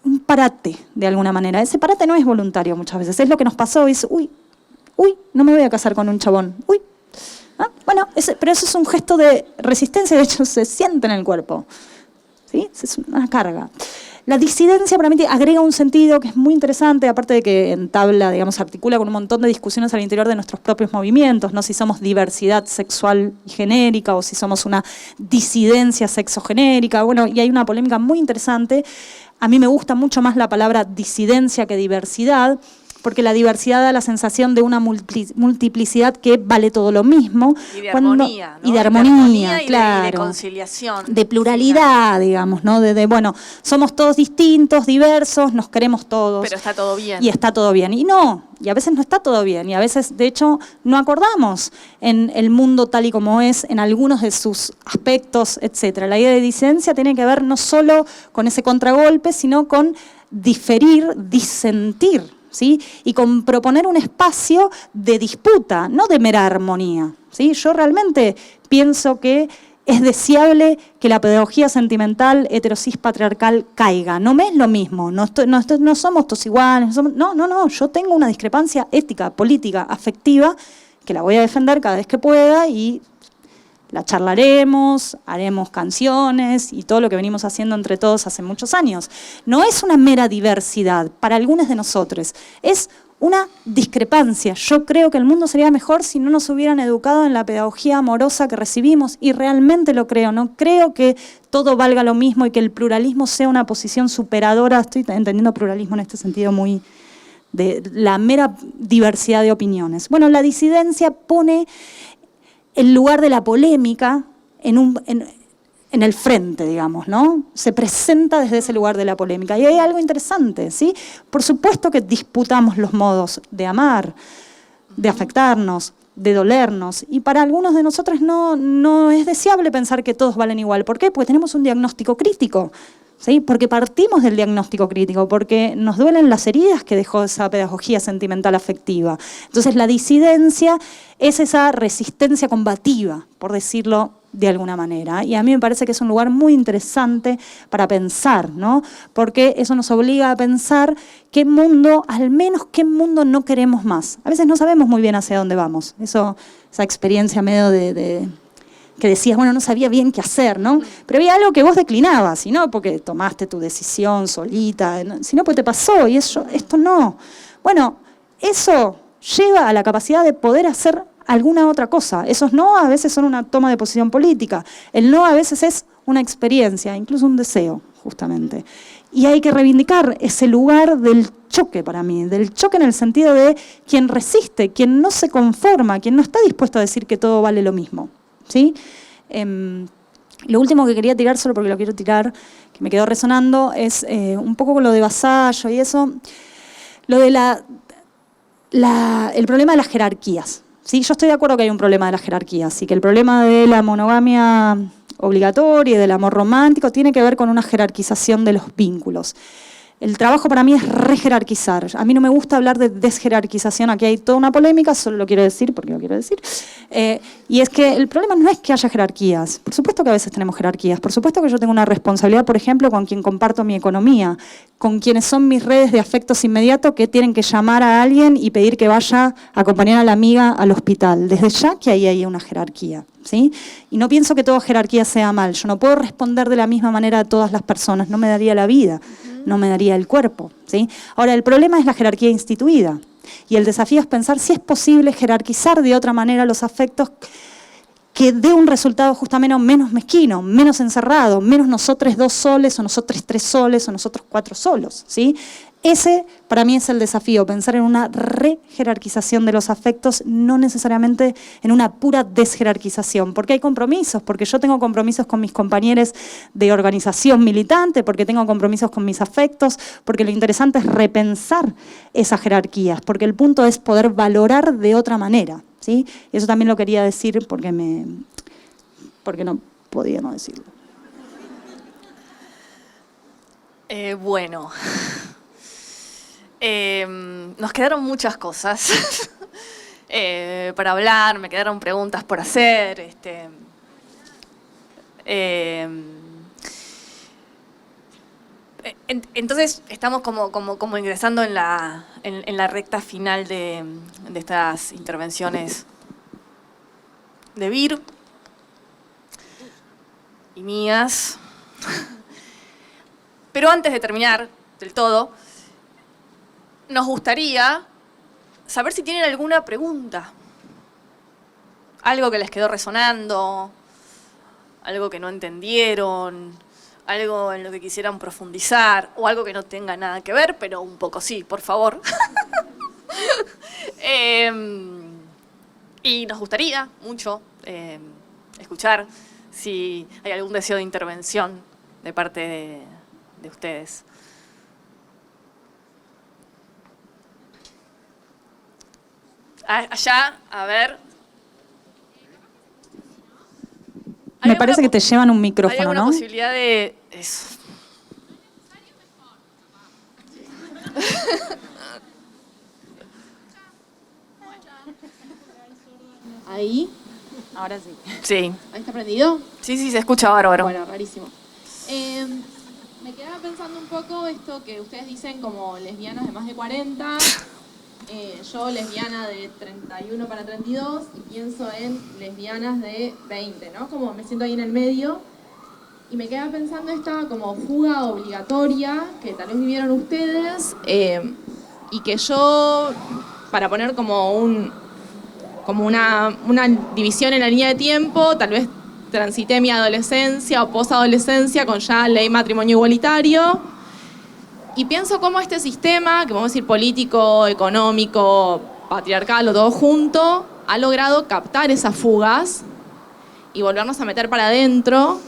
un parate, de alguna manera. Ese parate no es voluntario muchas veces, es lo que nos pasó, es, uy, no me voy a casar con un chabón, uy. ¿Ah? Bueno, pero eso es un gesto de resistencia, de hecho se siente en el cuerpo, ¿sí? Es una carga. La disidencia para mí agrega un sentido que es muy interesante, aparte de que entabla, digamos, articula con un montón de discusiones al interior de nuestros propios movimientos, ¿no? Si somos diversidad sexual y genérica o si somos una disidencia sexogenérica, bueno, y hay una polémica muy interesante. A mí me gusta mucho más la palabra disidencia que diversidad, porque la diversidad da la sensación de una multiplicidad que vale todo lo mismo. Y de armonía, ¿no? Y de armonía, claro. Y de conciliación. De pluralidad, digamos, ¿no? Bueno, somos todos distintos, diversos, nos queremos todos. Pero está todo bien. Y está todo bien. Y no, y a veces no está todo bien. Y a veces, de hecho, no acordamos en el mundo tal y como es, en algunos de sus aspectos, etc. La idea de disidencia tiene que ver no solo con ese contragolpe, sino con diferir, disentir, ¿sí? Y con proponer un espacio de disputa, no de mera armonía, ¿sí? Yo realmente pienso que es deseable que la pedagogía sentimental heterosis patriarcal caiga. No me es lo mismo, no somos todos iguales, no, yo tengo una discrepancia ética, política, afectiva, que la voy a defender cada vez que pueda y la charlaremos, haremos canciones y todo lo que venimos haciendo entre todos hace muchos años. No es una mera diversidad para algunos de nosotros, es una discrepancia. Yo creo que el mundo sería mejor si no nos hubieran educado en la pedagogía amorosa que recibimos y realmente lo creo. No creo que todo valga lo mismo y que el pluralismo sea una posición superadora. Estoy entendiendo pluralismo en este sentido muy de la mera diversidad de opiniones. Bueno, la disidencia pone el lugar de la polémica en el frente, digamos, ¿no? Se presenta desde ese lugar de la polémica. Y hay algo interesante, ¿sí? Por supuesto que disputamos los modos de amar, de afectarnos, de dolernos. Y para algunos de nosotros no es deseable pensar que todos valen igual. ¿Por qué? Porque tenemos un diagnóstico crítico, ¿sí? Porque partimos del diagnóstico crítico, porque nos duelen las heridas que dejó esa pedagogía sentimental afectiva. Entonces la disidencia es esa resistencia combativa, por decirlo de alguna manera. Y a mí me parece que es un lugar muy interesante para pensar, ¿no? Porque eso nos obliga a pensar qué mundo, al menos qué mundo no queremos más. A veces no sabemos muy bien hacia dónde vamos. Esa experiencia medio que decías, bueno, no sabía bien qué hacer, ¿no? Pero había algo que vos declinabas, y no porque tomaste tu decisión solita, sino porque te pasó, y esto no. Bueno, eso lleva a la capacidad de poder hacer alguna otra cosa. Esos no a veces son una toma de posición política. El no a veces es una experiencia, incluso un deseo, justamente. Y hay que reivindicar ese lugar del choque para mí, del choque en el sentido de quien resiste, quien no se conforma, quien no está dispuesto a decir que todo vale lo mismo, ¿sí? Lo último que quería tirar, solo porque lo quiero tirar, que me quedó resonando, es un poco con lo de Vasallo y eso, lo de el problema de las jerarquías. ¿Sí? Yo estoy de acuerdo que hay un problema de las jerarquías y que el problema de la monogamia obligatoria y del amor romántico tiene que ver con una jerarquización de los vínculos. El trabajo para mí es rejerarquizar. A mí no me gusta hablar de desjerarquización, aquí hay toda una polémica, solo lo quiero decir porque lo quiero decir. Y es que el problema no es que haya jerarquías. Por supuesto que a veces tenemos jerarquías. Por supuesto que yo tengo una responsabilidad, por ejemplo, con quien comparto mi economía, con quienes son mis redes de afectos inmediatos que tienen que llamar a alguien y pedir que vaya a acompañar a la amiga al hospital. Desde ya que ahí hay una jerarquía, ¿sí? Y no pienso que toda jerarquía sea mal. Yo no puedo responder de la misma manera a todas las personas. No me daría la vida, no me daría el cuerpo, ¿sí? Ahora, el problema es la jerarquía instituida. Y el desafío es pensar si es posible jerarquizar de otra manera los afectos que dé un resultado justamente menos mezquino, menos encerrado, menos nosotros 2 soles, o nosotros 3 soles, o nosotros 4 solos, ¿sí? Ese, para mí, es el desafío, pensar en una rejerarquización de los afectos, no necesariamente en una pura desjerarquización, porque hay compromisos, porque yo tengo compromisos con mis compañeros de organización militante, porque tengo compromisos con mis afectos, porque lo interesante es repensar esas jerarquías, porque el punto es poder valorar de otra manera, ¿sí? Y eso también lo quería decir porque no podía no decirlo. Bueno, nos quedaron muchas cosas para hablar, me quedaron preguntas por hacer. Entonces estamos como ingresando en la recta final de estas intervenciones de Vir y mías. Pero antes de terminar del todo, nos gustaría saber si tienen alguna pregunta. Algo que les quedó resonando, algo que no entendieron, algo en lo que quisieran profundizar, o algo que no tenga nada que ver, pero un poco sí, por favor. Y nos gustaría mucho escuchar si hay algún deseo de intervención de parte de ustedes. Allá, a ver. Me parece que te llevan un ¿Hay micrófono, alguna ¿no? posibilidad de eso? Ahí, Ahora sí. Sí. ahí está prendido. Sí, se escucha bárbaro. Bueno, rarísimo. Me quedaba pensando un poco esto que ustedes dicen como lesbianas de más de 40. Yo lesbiana de 31 para 32 y pienso en lesbianas de 20, ¿no? Como me siento ahí en el medio. Y me quedaba pensando esta como fuga obligatoria que tal vez vivieron ustedes y que yo, para poner como una división en la línea de tiempo, tal vez transité mi adolescencia o posadolescencia con ya ley matrimonio igualitario. Y pienso cómo este sistema, que vamos a decir político, económico, patriarcal o todo junto, ha logrado captar esas fugas y volvernos a meter para adentro.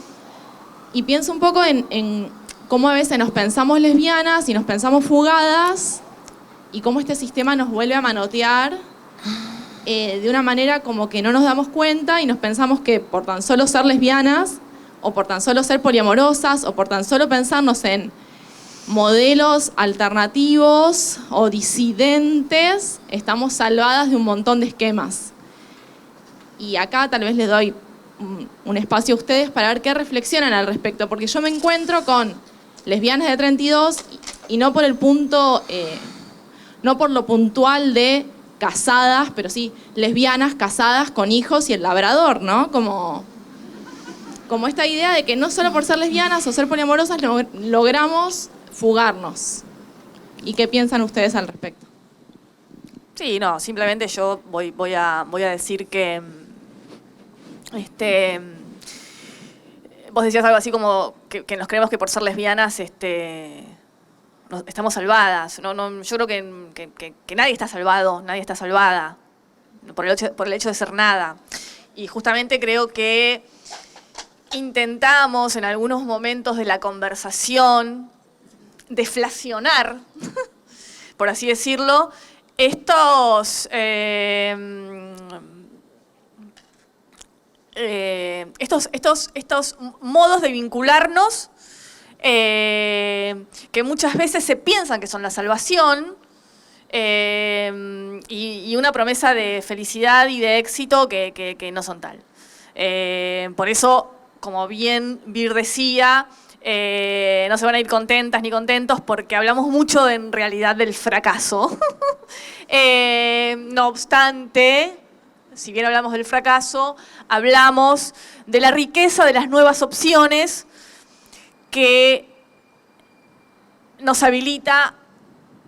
Y pienso un poco en cómo a veces nos pensamos lesbianas y nos pensamos fugadas y cómo este sistema nos vuelve a manotear de una manera como que no nos damos cuenta y nos pensamos que por tan solo ser lesbianas o por tan solo ser poliamorosas o por tan solo pensarnos en modelos alternativos o disidentes, estamos salvadas de un montón de esquemas. Y acá tal vez les doy un espacio a ustedes para ver qué reflexionan al respecto, porque yo me encuentro con lesbianas de 32 y no por el punto, no por lo puntual de casadas, pero sí lesbianas casadas con hijos y el labrador, ¿no? Como esta idea de que no solo por ser lesbianas o ser poliamorosas logramos fugarnos. ¿Y qué piensan ustedes al respecto? Sí, no, simplemente yo voy a decir que vos decías algo así como que nos creemos que por ser lesbianas estamos salvadas. No, yo creo que nadie está salvado, nadie está salvada por el hecho de ser nada. Y justamente creo que intentamos en algunos momentos de la conversación deflacionar, por así decirlo, estos modos de vincularnos que muchas veces se piensan que son la salvación y una promesa de felicidad y de éxito que no son tal. Por eso, como bien Vir decía, no se van a ir contentas ni contentos porque hablamos mucho en realidad del fracaso. No obstante, si bien hablamos del fracaso, hablamos de la riqueza de las nuevas opciones que nos habilita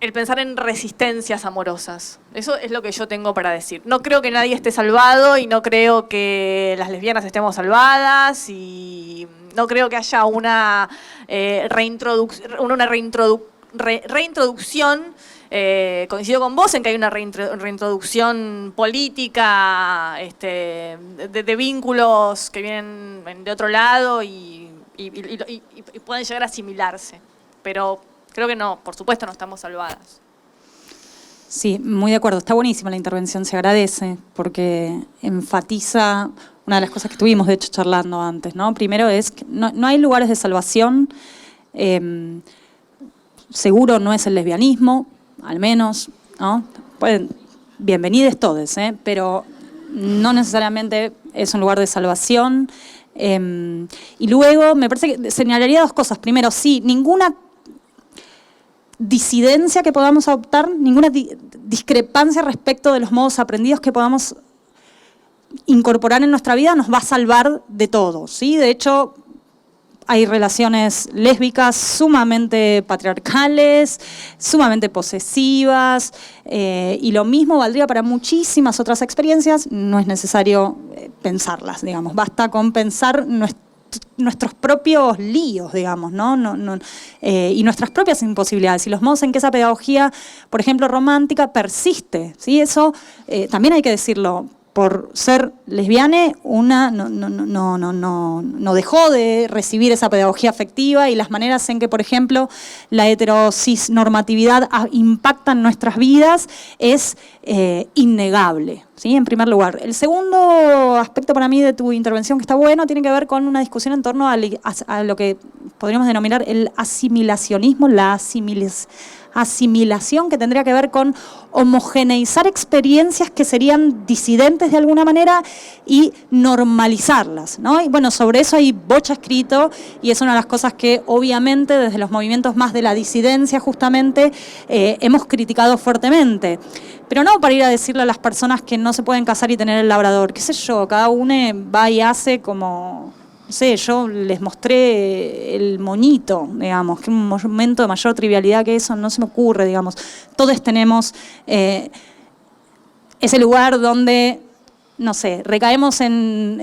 el pensar en resistencias amorosas. Eso es lo que yo tengo para decir. No creo que nadie esté salvado y no creo que las lesbianas estemos salvadas y no creo que haya una reintroducción. Coincido con vos en que hay una reintroducción política de vínculos que vienen de otro lado y pueden llegar a asimilarse. Pero creo que no, por supuesto no estamos salvadas. Sí, muy de acuerdo. Está buenísima la intervención, se agradece, porque enfatiza una de las cosas que estuvimos, de hecho, charlando antes, ¿no? Primero es que no hay lugares de salvación. Seguro no es el lesbianismo, al menos, ¿no? Bienvenidos todos, pero no necesariamente es un lugar de salvación. Y luego, me parece que señalaría dos cosas. Primero, sí, ninguna disidencia que podamos adoptar, ninguna discrepancia respecto de los modos aprendidos que podamos incorporar en nuestra vida nos va a salvar de todo, ¿sí? De hecho, hay relaciones lésbicas sumamente patriarcales, sumamente posesivas, y lo mismo valdría para muchísimas otras experiencias. No es necesario pensarlas, digamos, basta con pensar nuestros propios líos, digamos, ¿no? Y nuestras propias imposibilidades y los modos en que esa pedagogía, por ejemplo, romántica, persiste, ¿sí? Eso también hay que decirlo. Por ser lesbiana, una no dejó de recibir esa pedagogía afectiva y las maneras en que, por ejemplo, la heterocisnormatividad impacta en nuestras vidas es innegable, ¿sí? En primer lugar. El segundo aspecto para mí de tu intervención que está bueno tiene que ver con una discusión en torno a lo que podríamos denominar el asimilacionismo, la asimilación, que tendría que ver con homogeneizar experiencias que serían disidentes de alguna manera y normalizarlas, ¿no? Y bueno, sobre eso hay bocha escrito y es una de las cosas que obviamente desde los movimientos más de la disidencia justamente hemos criticado fuertemente. Pero no para ir a decirle a las personas que no se pueden casar y tener el labrador, qué sé yo, cada uno va y hace como... No sé, yo les mostré el moñito, digamos, que un momento de mayor trivialidad que eso no se me ocurre, digamos. Todos tenemos ese lugar donde, no sé, recaemos en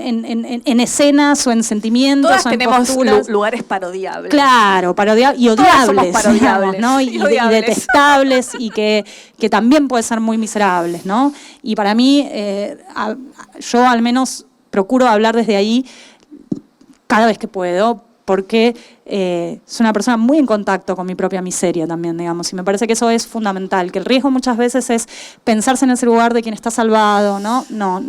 escenas o en sentimientos. Todas o en tenemos posturas. Lugares parodiables. Claro, parodiables y odiables, parodiables, digamos, ¿no? y odiables. Y detestables y que también pueden ser muy miserables, ¿no? Y para mí, yo al menos procuro hablar desde ahí cada vez que puedo, porque soy una persona muy en contacto con mi propia miseria también, digamos, y me parece que eso es fundamental, que el riesgo muchas veces es pensarse en ese lugar de quien está salvado, ¿no? No,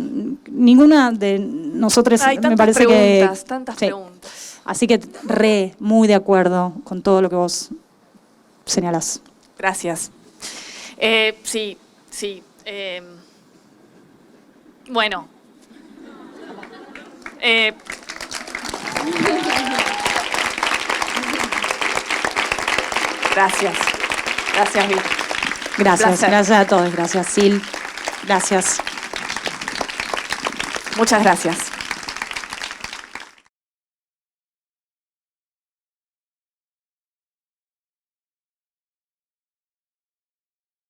ninguna de nosotros me parece que... Tantas sí. preguntas. Así que muy de acuerdo con todo lo que vos señalás. Gracias. Sí. Bueno. Gracias. Gracias, Vic. Gracias a todos. Gracias, Sil. Gracias. Muchas gracias.